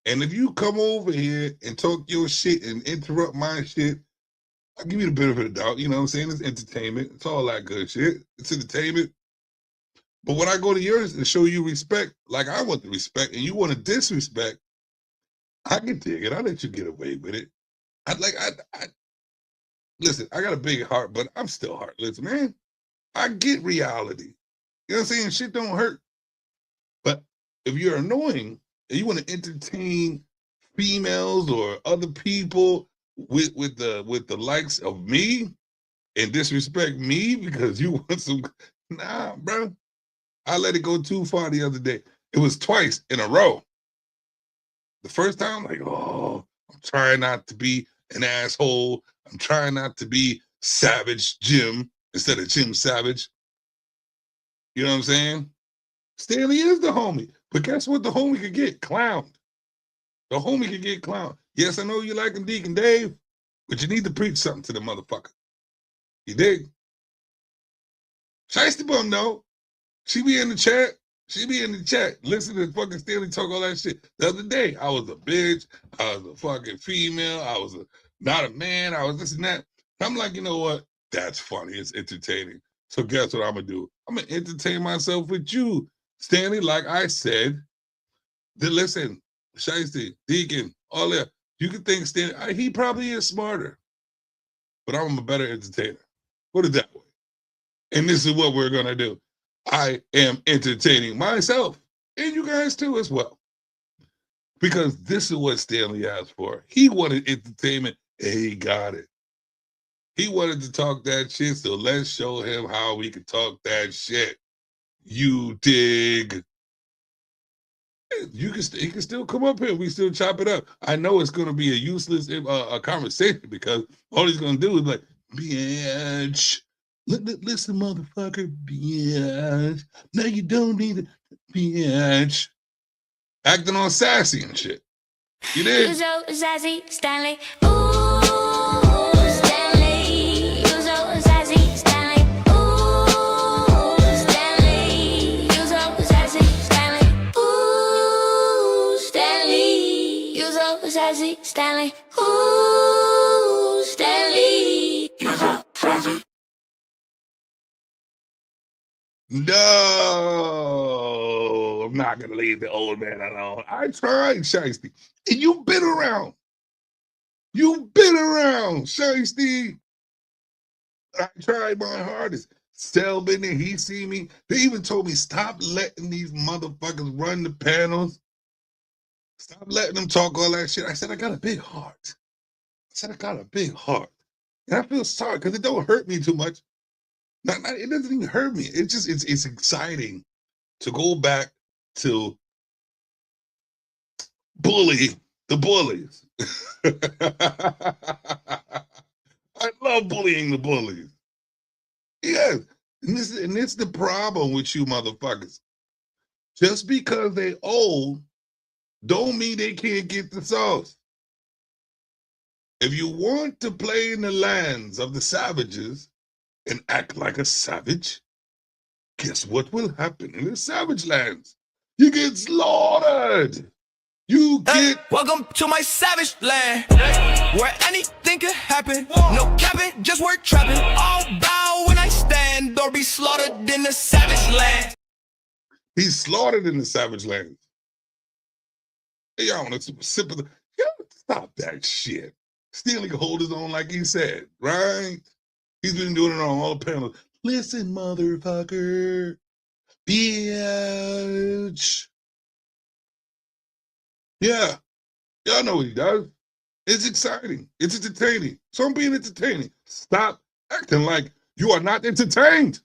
And if you come over here and talk your shit and interrupt my shit, I'll give you the benefit of the doubt. You know what I'm saying? It's entertainment. It's all that good shit. It's entertainment. But when I go to yours and show you respect, like I want the respect, and you want to disrespect, I can dig it. I'll let you get away with it. Listen, I got a big heart, but I'm still heartless, man. I get reality. You know what I'm saying? Shit don't hurt. But if you're annoying and you want to entertain females or other people with the likes of me, and disrespect me because you want some. Nah, bro. I let it go too far the other day. It was twice in a row. The first time, like, oh, I'm trying not to be an asshole. I'm trying not to be Savage Jim instead of Jim Savage. You know what I'm saying? Stanley is the homie. But guess what the homie could get? Clowned. The homie could get clowned. Yes, I know you like him, Deacon Dave, but you need to preach something to the motherfucker. You dig? Shiesty Bum, though. She be in the chat. She be in the chat. Listen to fucking Stanley talk all that shit. The other day, I was a bitch. I was a fucking female. I was not a man. I was this and that. I'm like, you know what? That's funny. It's entertaining. So guess what I'm going to do? I'm going to entertain myself with you, Stanley. Like I said, listen, Shiesty, Deacon, all that. You can think Stanley, he probably is smarter, but I'm a better entertainer. Put it that way. And this is what we're going to do. I am entertaining myself and you guys too as well. Because this is what Stanley asked for. He wanted entertainment and he got it. He wanted to talk that shit, so let's show him how we can talk that shit. You dig? He can still come up here. We still chop it up. I know it's going to be a useless conversation because all he's going to do is like, bitch. Listen, motherfucker, bitch. No, you don't need it, bitch. Acting all sassy and shit. You did? You so sassy, Stanley. Ooh, Stanley. You so sassy, Stanley. Ooh, Stanley. You so sassy, Stanley. Ooh, Stanley. You so sassy, Stanley. Ooh, Stanley. You so sassy. No, I'm not going to leave the old man alone. I tried, Shiesty. And you've been around. You've been around, Shiesty. I tried my hardest. Sel been there, he see me. They even told me, stop letting these motherfuckers run the panels. Stop letting them talk all that shit. I said, I got a big heart. I said, I got a big heart. And I feel sorry because it don't hurt me too much. It doesn't even hurt me. It's just, it's exciting to go back to bully the bullies. I love bullying the bullies. Yes. And this is the problem with you motherfuckers. Just because they old don't mean they can't get the sauce. If you want to play in the lands of the savages and act like a savage, guess what will happen in the savage lands? You get slaughtered. You get... Welcome to my savage land, where anything could happen. No capping, just work trapping. All bow when I stand, or be slaughtered in the savage land. He's slaughtered in the savage lands. Hey, y'all want to sip of the... Stop that shit. Stanley can hold his own like he said, right? He's been doing it on all the panels. Listen, motherfucker. Bitch. Yeah. Y'all know what he does. It's exciting. It's entertaining. So I'm being entertaining. Stop acting like you are not entertained.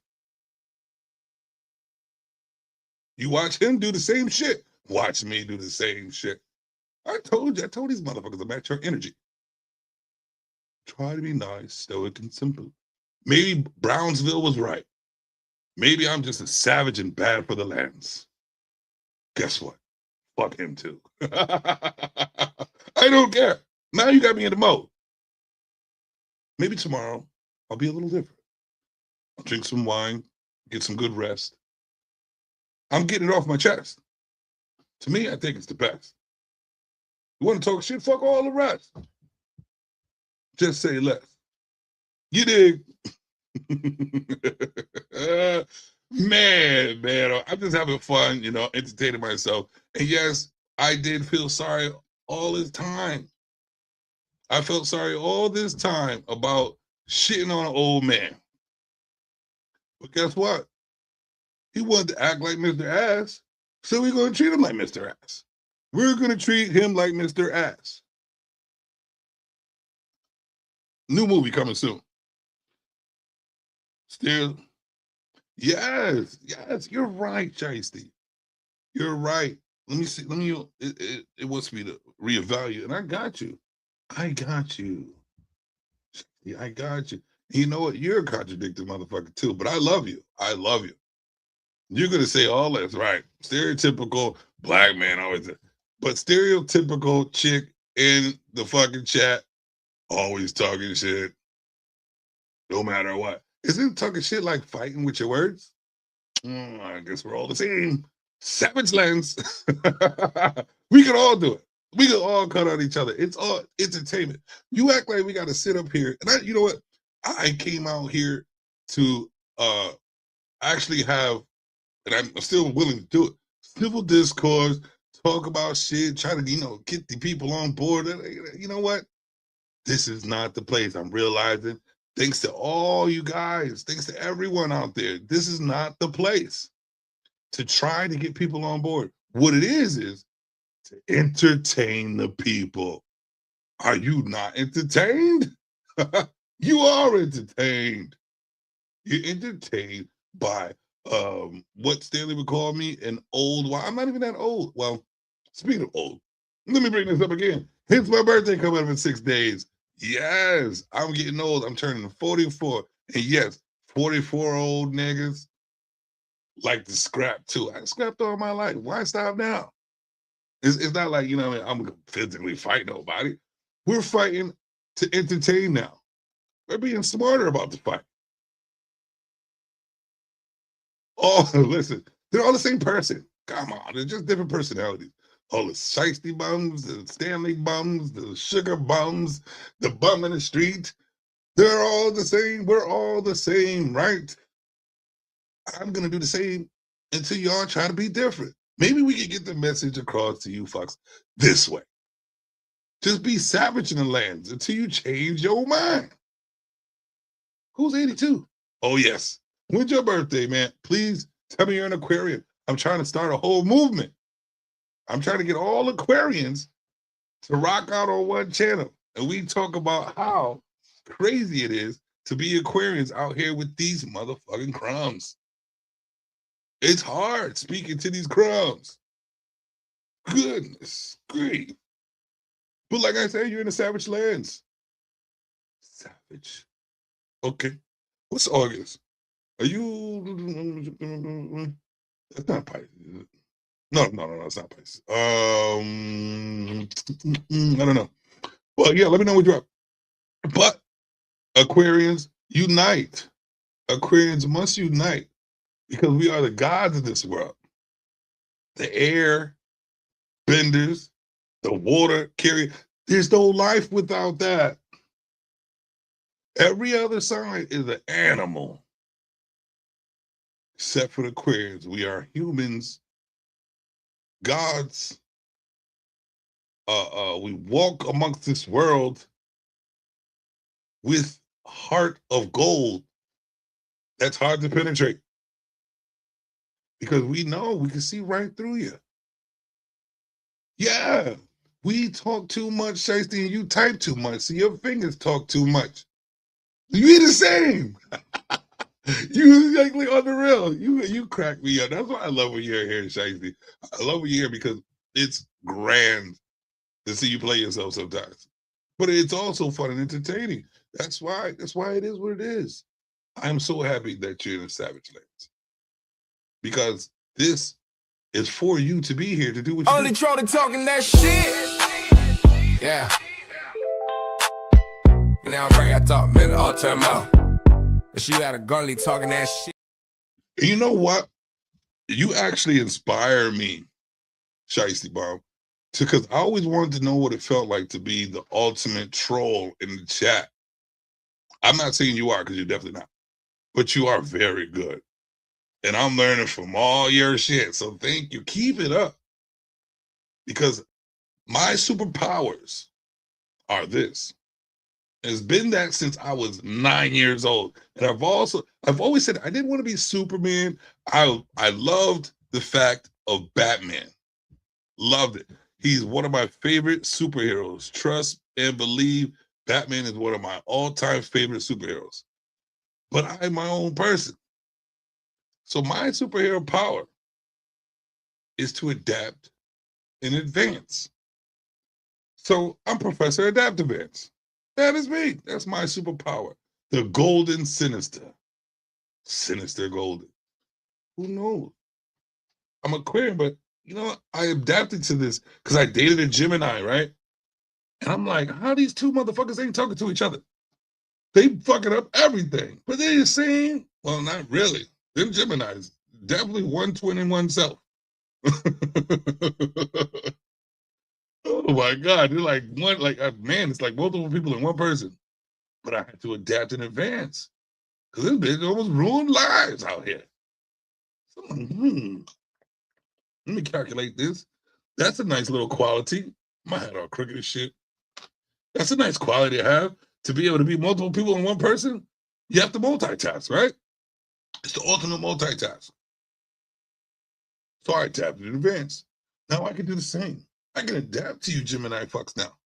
You watch him do the same shit. Watch me do the same shit. I told these motherfuckers to match your energy. Try to be nice, stoic, and simple. Maybe Brownsville was right. Maybe I'm just a savage and bad for the lands. Guess what? Fuck him too. I don't care. Now you got me in the mode. Maybe tomorrow I'll be a little different. I'll drink some wine, get some good rest. I'm getting it off my chest. To me, I think it's the best. You want to talk shit? Fuck all the rest. Just say less. You dig? Man, I'm just having fun, entertaining myself. And yes, I did feel sorry all this time. I felt sorry all this time about shitting on an old man. But guess what? He wanted to act like Mr. Ass, so we're going to treat him like Mr. Ass. We're going to treat him like Mr. Ass. New movie coming soon. Still, yes, you're right, Shiesty. You're right. Let me see. It wants me to reevaluate, and I got you. Yeah, I got you. You know what? You're a contradicting motherfucker too, but I love you. You're gonna say all that's right. Stereotypical black man always, but stereotypical chick in the fucking chat always talking shit, no matter what. Isn't talking shit like fighting with your words? I guess we're all the same. Savage Lands. We can all do it. We can all cut on each other. It's all entertainment. You act like we got to sit up here. And you know what? I came out here to actually have, and I'm still willing to do it, civil discourse, talk about shit, try to, get the people on board. You know what? This is not the place. I'm realizing, thanks to all you guys, thanks to everyone out there, this is not the place to try to get people on board. What it is to entertain the people. Are you not entertained? You are entertained. You're entertained by what Stanley would call me an old. Well, I'm not even that old. Well, speaking of old, let me bring this up again. It's my birthday coming up in 6 days. Yes, I'm getting old. I'm turning 44. And yes, 44-old niggas like to scrap too. I scrapped all my life. Why stop now? It's not like, I'm gonna physically fight nobody. We're fighting to entertain now. We're being smarter about the fight. Oh, listen, they're all the same person. Come on, they're just different personalities. All the shiesty bums, the Stanley bums, the sugar bums, the bum in the street. They're all the same. We're all the same, right? I'm gonna do the same until y'all try to be different. Maybe we can get the message across to you fucks this way. Just be savage in the lands until you change your mind. Who's 82? Oh, yes. When's your birthday, man? Please tell me you're an Aquarian. I'm trying to start a whole movement. I'm trying to get all Aquarians to rock out on one channel. And we talk about how crazy it is to be Aquarians out here with these motherfucking crumbs. It's hard speaking to these crumbs. Goodness grief. But like I said, you're in the savage lands. Savage. Okay. What's August? Are you? That's not Pisces. No, it's not Pisces. I don't know. Well, yeah, let me know what you're up. But Aquarians, unite. Aquarians must unite because we are the gods of this world. The air benders, the water carrier. There's no life without that. Every other sign is an animal. Except for the Aquarians. We are humans, gods. We walk amongst this world with heart of gold. That's hard to penetrate. Because we know we can see right through you. Yeah, we talk too much, Shiesty, and you type too much, so your fingers talk too much. You the same. You exactly on the real. You crack me up. That's why I love when you're here, Shiesty. I love when you're here because it's grand to see you play yourself sometimes. But it's also fun and entertaining. That's why it is what it is. I'm so happy that you're in the Savage Lands. Because this is for you to be here to do what you Only do. Trolley talking that shit. Yeah. Now I'm bringing talk, man, all time out. But you had a Gunley talking that shit. And you know what? You actually inspire me, Shiesty Bomb, because I always wanted to know what it felt like to be the ultimate troll in the chat. I'm not saying you are, because you're definitely not. But you are very good. And I'm learning from all your shit. So thank you. Keep it up. Because my superpowers are this. It's been that since I was 9 years old. And I've always said I didn't want to be Superman. I loved the fact of Batman. Loved it. He's one of my favorite superheroes. Trust and believe, Batman is one of my all-time favorite superheroes. but I'm my own person. So my superhero power is to adapt and advance. So I'm Professor Adapt Advance. That is me. That's my superpower. The golden sinister. Sinister golden. Who knows? I'm Aquarian, but you know, I adapted to this because I dated a Gemini, right? And I'm like, how these two motherfuckers ain't talking to each other? They fucking up everything. But they're the same. Well, not really. Them Geminis, definitely one twin and one self. Oh my God. They're like one, like, man, it's like multiple people in one person. But I had to adapt in advance. Because this bitch almost ruined lives out here. So I'm like, let me calculate this. That's a nice little quality. My head all crooked as shit. That's a nice quality to have. To be able to be multiple people in one person, you have to multitask, right? It's the ultimate multitask. So I adapted in advance. Now I can do the same. I can adapt to you Gemini fucks now.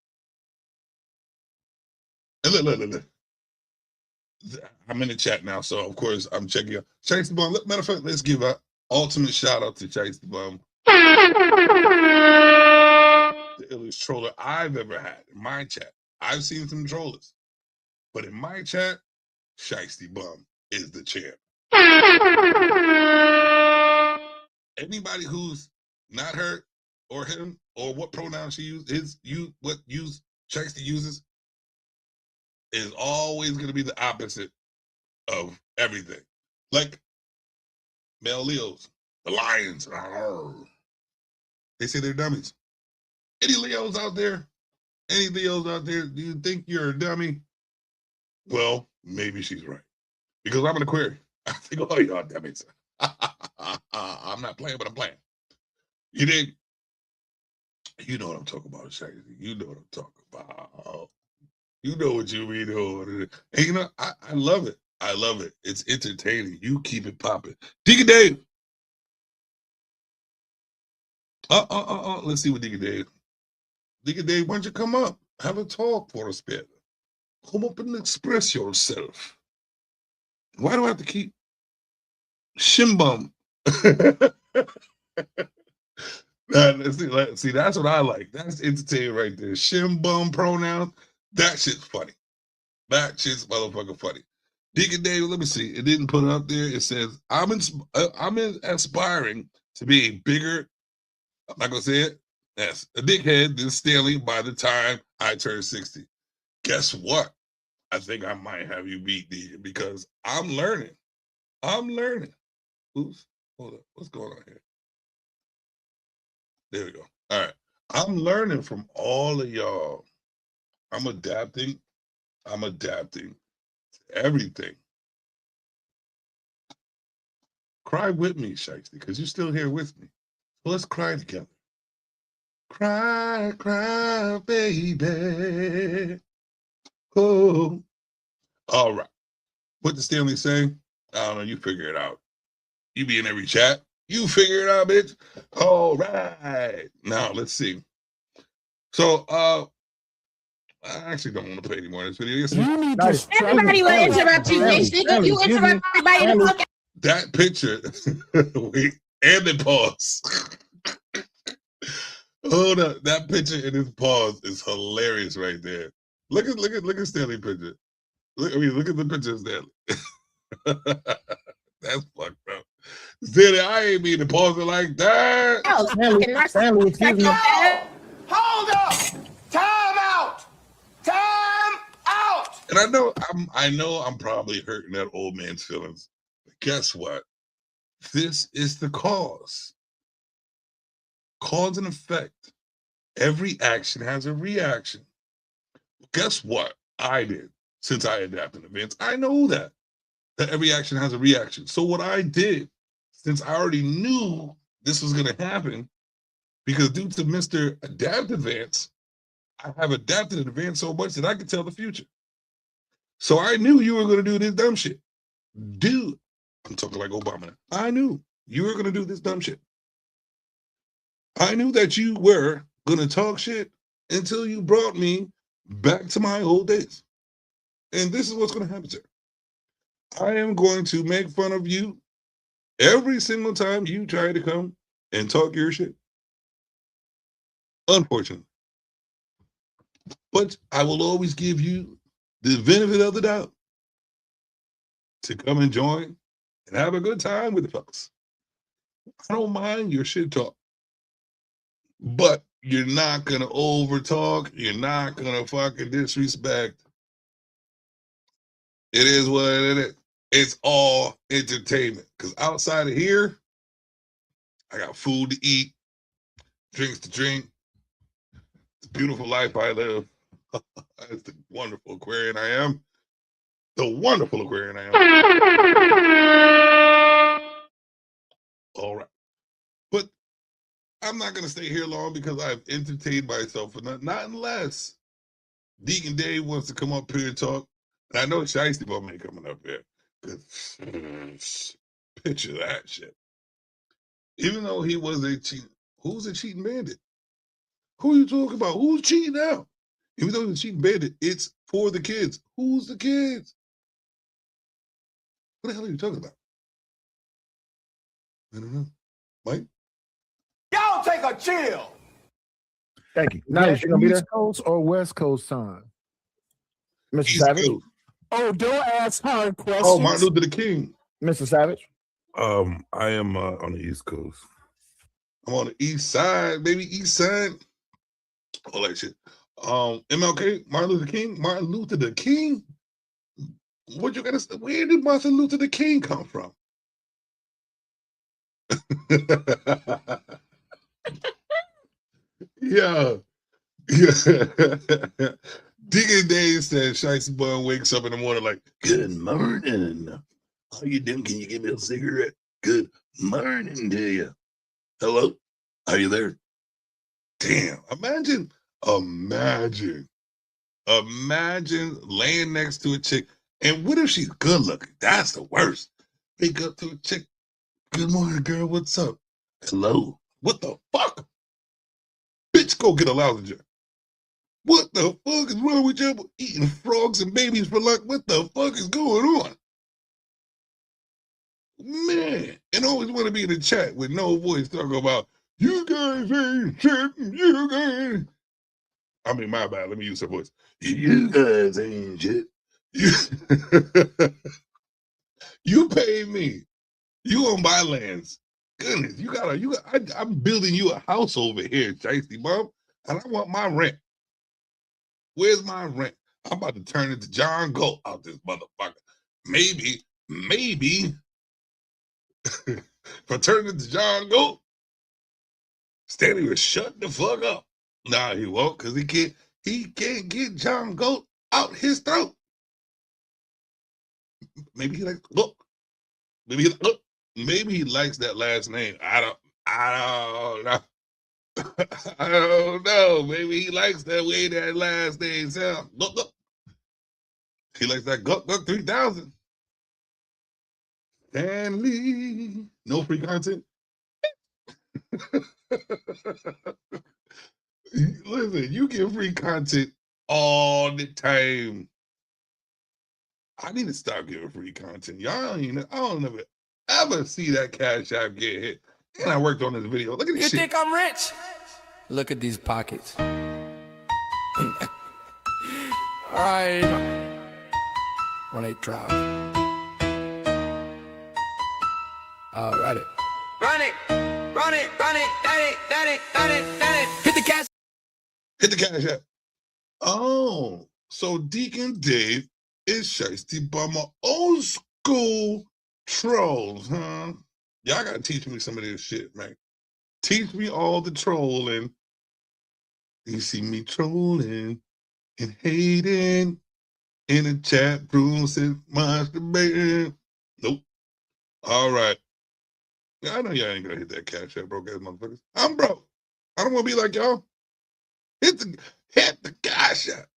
And look. I'm in the chat now, so of course I'm checking out. Shiesty Bum, matter of fact, let's give an ultimate shout out to Shiesty Bum. The illest troller I've ever had in my chat. I've seen some trollers, but in my chat, Shiesty Bum is the champ. Anybody who's not her or him or what pronoun she uses, what use Shiesty uses is always going to be the opposite of everything. Like male Leos, the lions. They say they're dummies. Any Leos out there? Any Leos out there? Do you think you're a dummy? Well, maybe she's right. Because I'm an Aquarian. I think all y'all dummies. I'm not playing, but I'm playing. You dig? You know what I'm talking about, Shaggy. You know what I'm talking about. You know what you be doing. And you know, I love it. I love it. It's entertaining. You keep it popping. Deacon Dave. Let's see what Deacon Dave. Deacon Dave, why don't you come up? Have a talk for us, bit. Come up and express yourself. Why do I have to keep Shimbum? See, that's what I like. That's entertaining right there. Shimbum pronouns. That shit's funny. That shit's motherfucking funny. Deacon Dave, let me see. It didn't put it up there. It says, I'm aspiring to be a bigger, I'm not going to say it, yes, a dickhead than Stanley by the time I turn 60. Guess what? I think I might have you beat, Deacon, because I'm learning. Oops. Hold up. What's going on here? There we go. All right. I'm learning from all of y'all. I'm adapting to everything. Cry with me, Shiesty, because you're still here with me. So let's cry together. Cry, cry, baby. Oh. All right. What did Stanley say? I don't know. You figure it out. You be in every chat. You figure it out, bitch. All right. Now, let's see. So, I actually don't want to play anymore in this video. Everybody will interrupt you, bitch. You interrupt everybody in the fuck. That picture, wait, and then pause. Hold up, that picture and his pause is hilarious right there. Look at Stanley's picture. Look at the picture of Stanley. That's fucked up. Stanley, I ain't mean to pause it like that. Stanley, excuse me. Hold up! Time out! Time out! And I know I'm probably hurting that old man's feelings. But guess what? This is the cause. Cause and effect. Every action has a reaction. Guess what I did since I adapted events? I know that every action has a reaction. So what I did, since I already knew this was going to happen, because due to Mr. Adapt Advance, I have adapted in advance so much that I could tell the future. So I knew you were going to do this dumb shit. Dude, I'm talking like Obama. I knew you were going to do this dumb shit. I knew that you were going to talk shit until you brought me back to my old days. And this is what's going to happen, sir. I am going to make fun of you every single time you try to come and talk your shit. Unfortunately. But I will always give you the benefit of the doubt to come and join and have a good time with the folks. I don't mind your shit talk, but you're not going to over talk. You're not going to fucking disrespect. It is what it is. It's all entertainment. Because outside of here, I got food to eat, drinks to drink. It's a beautiful life I live. That's the wonderful Aquarian I am. The wonderful Aquarian I am. All right. But I'm not going to stay here long because I've entertained myself for not unless Deacon Dave wants to come up here and talk. And I know Shiesty Bum ain't coming up here. Because picture that shit. Even though he was a cheating, who's a cheating bandit? Who are you talking about? Who's cheating now? Even though he's a cheating bandit, it's for the kids. Who's the kids? What the hell are you talking about? I don't know. Mike? Y'all take a chill. Thank you. Nice. You gonna be there? East Coast or West Coast time? Mr. East Savage? Coast. Oh, don't ask hard questions. Oh, Martin Luther King. Mr. Savage? I am on the East Coast. I'm on the East Side, baby. East Side. All that shit. MLK, Martin Luther King. Martin Luther the King? What you gotta say? Where did Martin Luther the King come from? Yeah. Deacon Dave said Shiesty Bun wakes up in the morning like, good morning. How you doing? Can you give me a cigarette? Good morning to you. Hello? Are you there? Damn. Imagine laying next to a chick. And what if she's good looking? That's the worst. Wake up to a chick. Good morning, girl. What's up? Hello. What the fuck? Bitch, go get a lounger. What the fuck is wrong with you? Eating frogs and babies for luck? What the fuck is going on? Man, and always want to be in the chat with no voice talking about, you guys ain't shit, you guys. I mean, my bad. Let me use her voice. You guys ain't shit. You pay me. You on my lands. Goodness, I'm building you a house over here, Shiesty Bum, and I want my rent. Where's my rent? I'm about to turn into John Goat out this motherfucker. Maybe, if I turn into John Goat, Stanley will shut the fuck up. Nah, he won't, because he can't get John Goat out his throat. Maybe he likes look. Maybe he likes that last name. I don't know. I don't know. Maybe he likes that way that last name sounds. Look. He likes that Guck 3000. Stanley. No free content. Listen, you get free content all the time. I need to stop giving free content. Y'all I don't ever see that Cash App get hit. And I worked on this video. Look at this shit. You think I'm rich? Look at these pockets. All right. 1-8 drop. Run it. Hit the cash. Hit the Cash App. Oh, so Deacon Dave is Shiesty Bum, old school trolls, huh? Y'all gotta teach me some of this shit, man. Teach me all the trolling. You see me trolling and hating in the chat room, said masturbating. Nope. All right. Yeah, I know y'all ain't gonna hit that Cash App, broke ass motherfuckers. I'm broke. I don't want to be like y'all. Hit the Cash App.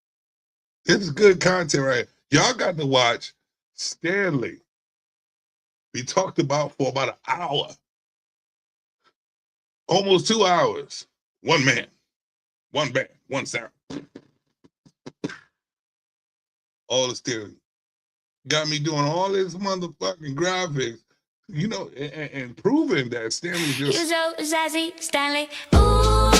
This is good content, right? Y'all got to watch Stanley. We talked about for about an hour. Almost 2 hours. One man, one band, one sound. All the steering. got me doing all this motherfucking graphics, you know, and proving that Stanley You just. so sassy, Stanley. Ooh,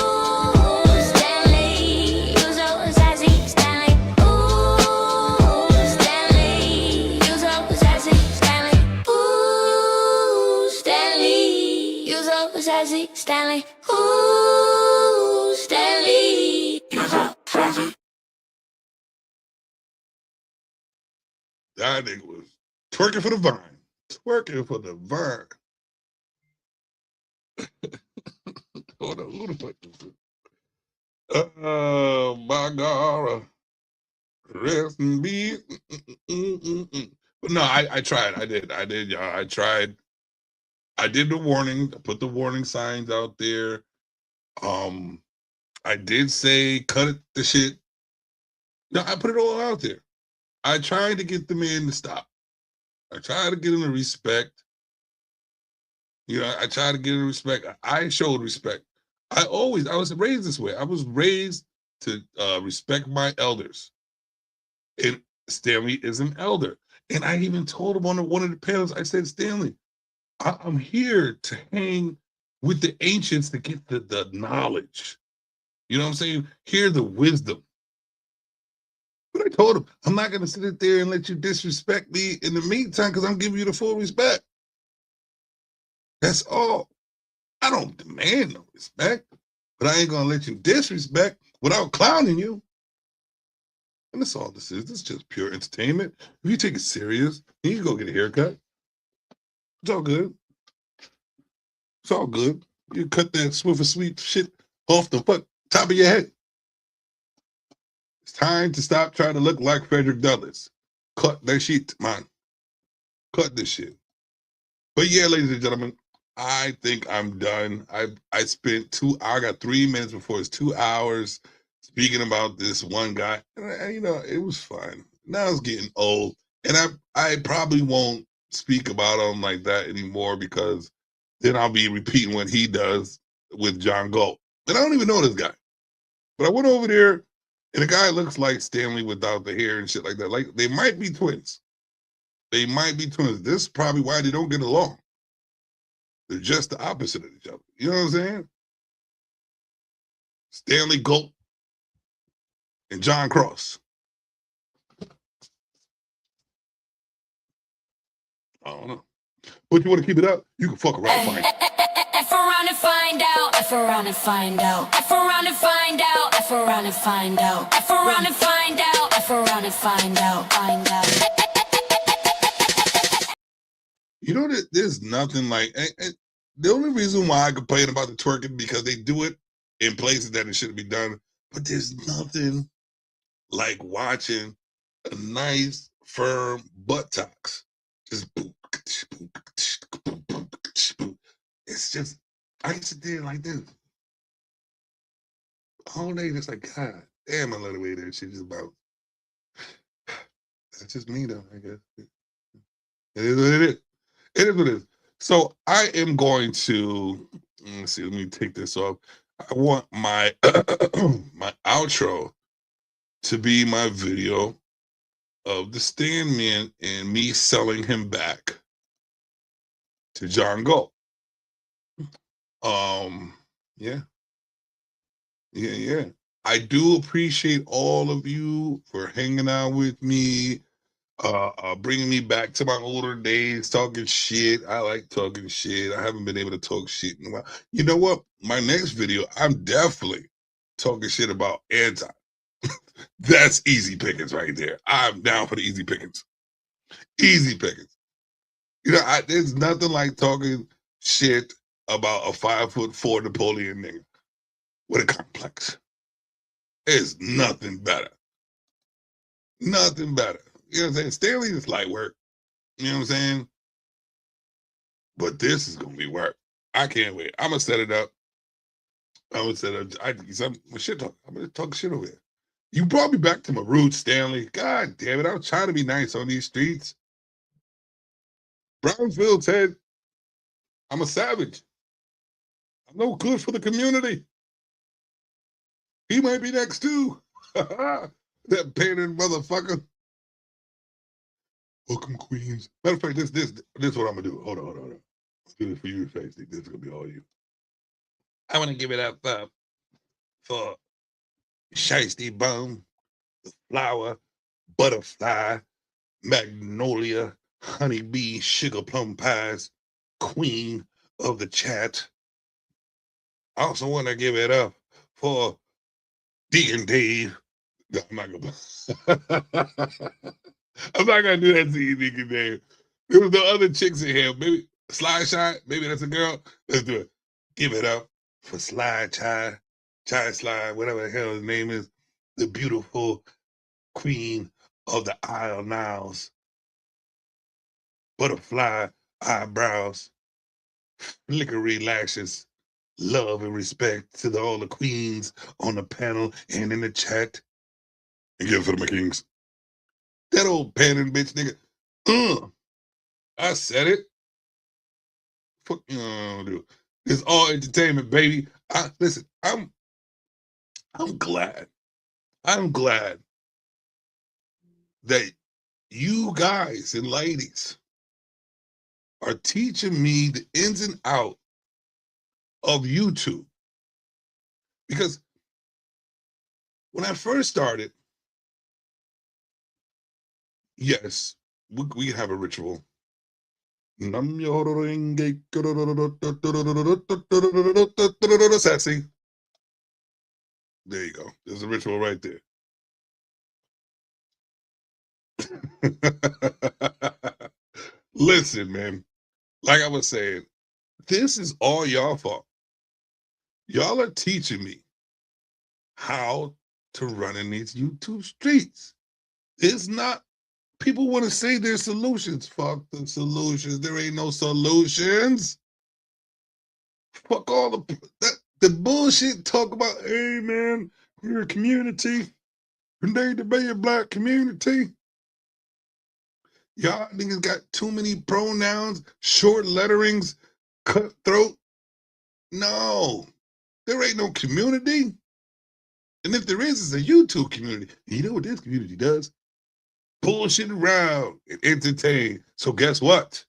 Stanley. You so sassy, Stanley. Ooh, Stanley. You so sassy, Stanley. Ooh, Stanley. You so sassy, Stanley. Ooh, Stanley. You so sassy. That nigga was twerking for the vine. Twerking for the vine. Hold on, who the fuck is this? My God. Rest in peace. But no, I tried. I did, y'all. I tried. I did the warning. I put the warning signs out there. I did say cut the shit. No, I put it all out there. I tried to get the man to stop. I tried to get him to respect. You know, I tried to get him respect. I showed respect. I was raised this way. I was raised to respect my elders. And Stanley is an elder. And I even told him on one of the panels, I said, Stanley, I'm here to hang with the ancients to get the knowledge. You know what I'm saying? Hear the wisdom. But I told him, I'm not going to sit there and let you disrespect me in the meantime because I'm giving you the full respect. That's all. I don't demand no respect, but I ain't going to let you disrespect without clowning you. And that's all this is. This is just pure entertainment. If you take it serious, you can go get a haircut. It's all good. It's all good. You cut that Swiffer Sweet shit off the top of your head. It's time to stop trying to look like Frederick Douglass. Cut that shit, man. Cut this shit. But yeah, ladies and gentlemen, I think I'm done. I spent I got 3 minutes before it's 2 hours speaking about this one guy. And you know, it was fun. Now it's getting old. And I probably won't speak about him like that anymore because then I'll be repeating what he does with John Galt. And I don't even know this guy. But I went over there, and the guy looks like Stanley without the hair and shit like that. Like, they might be twins. They might be twins. This is probably why they don't get along. They're just the opposite of each other. You know what I'm saying? Stanley Galt and John Cross. I don't know. But you want to keep it up? You can fuck around and find out. F around and find out. F around and find out. F around and find out. F around and find out. F around and find out. F around and find out. Find out. You know that there's nothing like. And the only reason why I complain about the twerking because they do it in places that it shouldn't be done. But there's nothing like watching a nice firm buttocks just boom. It's just, I sit there like this all day, just like, God damn, I love the way that shit just about. That's just me, though, I guess. It is what it is. It is what it is. So I am going to, let's see, let me take this off. I want my my outro to be my video of the Stanman and me selling him back to John Galt. Yeah. I do appreciate all of you for hanging out with me, bringing me back to my older days, talking shit. I like talking shit. I haven't been able to talk shit in a while. You know what? My next video, I'm definitely talking shit about anti. That's easy pickings right there. I'm down for the easy pickings. Easy pickings. You know, there's nothing like talking shit about a 5'4" Napoleon nigga with a complex. There's nothing better. Nothing better. You know what I'm saying? Stanley is light work. You know what I'm saying? But this is gonna be work. I can't wait. I'm gonna set it up. I'm gonna set it up. I'm shit talk. I'm gonna talk shit over here. You brought me back to my roots, Stanley. God damn it. I was trying to be nice on these streets. Brownsville said, I'm a savage. I'm no good for the community. He might be next too. That painted motherfucker. Welcome, Queens. Matter of fact, this is what I'm gonna do. Hold on. Let's do this for you, Face. This is gonna be all you. I want to give it up for Shiesty Bum, the Flower, Butterfly, Magnolia, Honeybee, Sugar Plum Pies, Queen of the Chat. I also want to give it up for Deacon Dave. No, I'm not gonna do that to you, Deacon Dave. There was no other chicks in here. Maybe Sly Shy, maybe that's a girl. Let's do it. Give it up for Sly Chai Sly, whatever the hell his name is, the beautiful queen of the Isle Niles. Butterfly eyebrows, flickery lashes, love and respect to all the queens on the panel and in the chat. And give it for the McKings. That old panning bitch nigga. I said it. Fuck you know, dude. It's all entertainment, baby. Listen, I'm glad. I'm glad that you guys and ladies are teaching me the ins and out of YouTube. Because when I first started, yes, we have a ritual. Sassy. There you go. There's a ritual right there. Listen, man. Like I was saying, this is all y'all fault. Y'all are teaching me how to run in these YouTube streets. It's not, people want to say there's solutions. Fuck the solutions. There ain't no solutions. Fuck all the bullshit talk about, hey man, we're a community. We need to be a black community. Y'all niggas got too many pronouns, short letterings, cutthroat. No, there ain't no community. And if there is, it's a YouTube community. You know what this community does? Bullshit around and entertain. So guess what?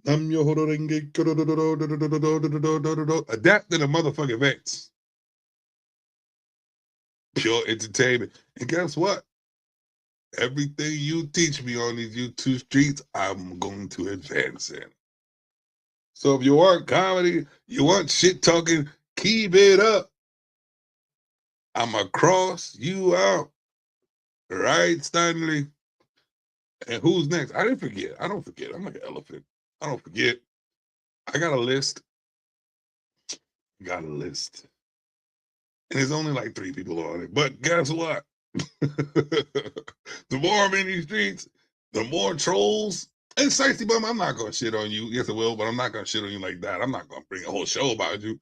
Adapt to the motherfucking events. Pure entertainment. And guess what? Everything you teach me on these YouTube streets, I'm going to advance in. So if you want comedy, you want shit talking, keep it up. I'ma cross you out. Right, Stanley? And who's next? I didn't forget. I don't forget. I'm like an elephant. I don't forget. I got a list. Got a list. And there's only like 3 people on it. But guess what? The more I'm in these streets, the more trolls. And Shiesty Bum, I'm not going to shit on you. Yes, I will, but I'm not going to shit on you like that. I'm not going to bring a whole show about you.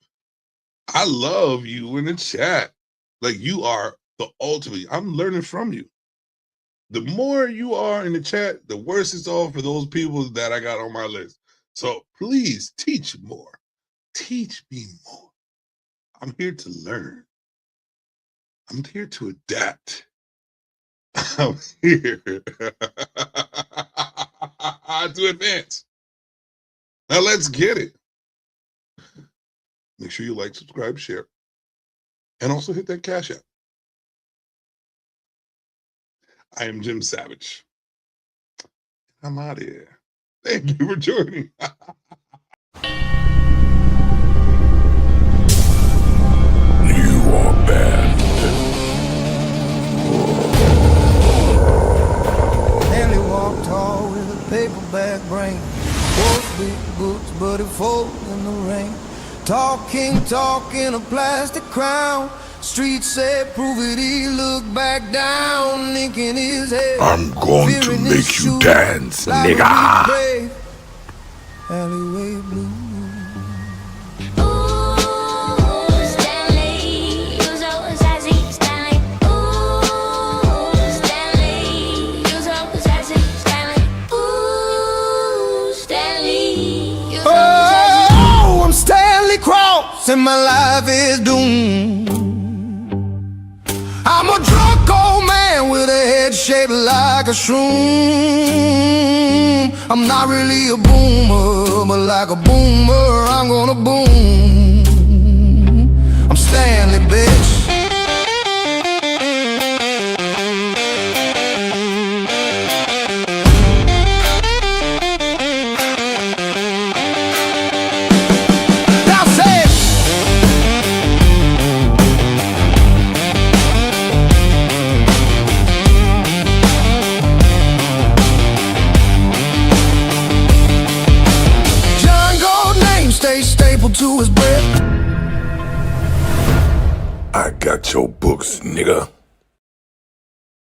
I love you in the chat. Like, you are the ultimate. I'm learning from you. The more you are in the chat, the worse it's all for those people that I got on my list. So please teach more. Teach me more. I'm here to learn. I'm here to adapt. I'm here to advance. Now let's get it. Make sure you like, subscribe, share, and also hit that Cash App. I am Jim Savage. I'm out of here. Thank you for joining. You are banned. Stanley walked tall with a paperback brain. Wore big boots, but it folded in the rain. Talking a plastic crown. Street said, prove it, he looked back down, nicking his head. I'm going to make you dance, nigga. Alleyway blue. Oh, I'm Stanley Cross, and my life is doomed. I'm a drunk old man with a head shaped like a shroom. I'm not really a boomer, but like a boomer, I'm gonna boom. I'm Stanley, bitch. To his breath. I got your books, nigga.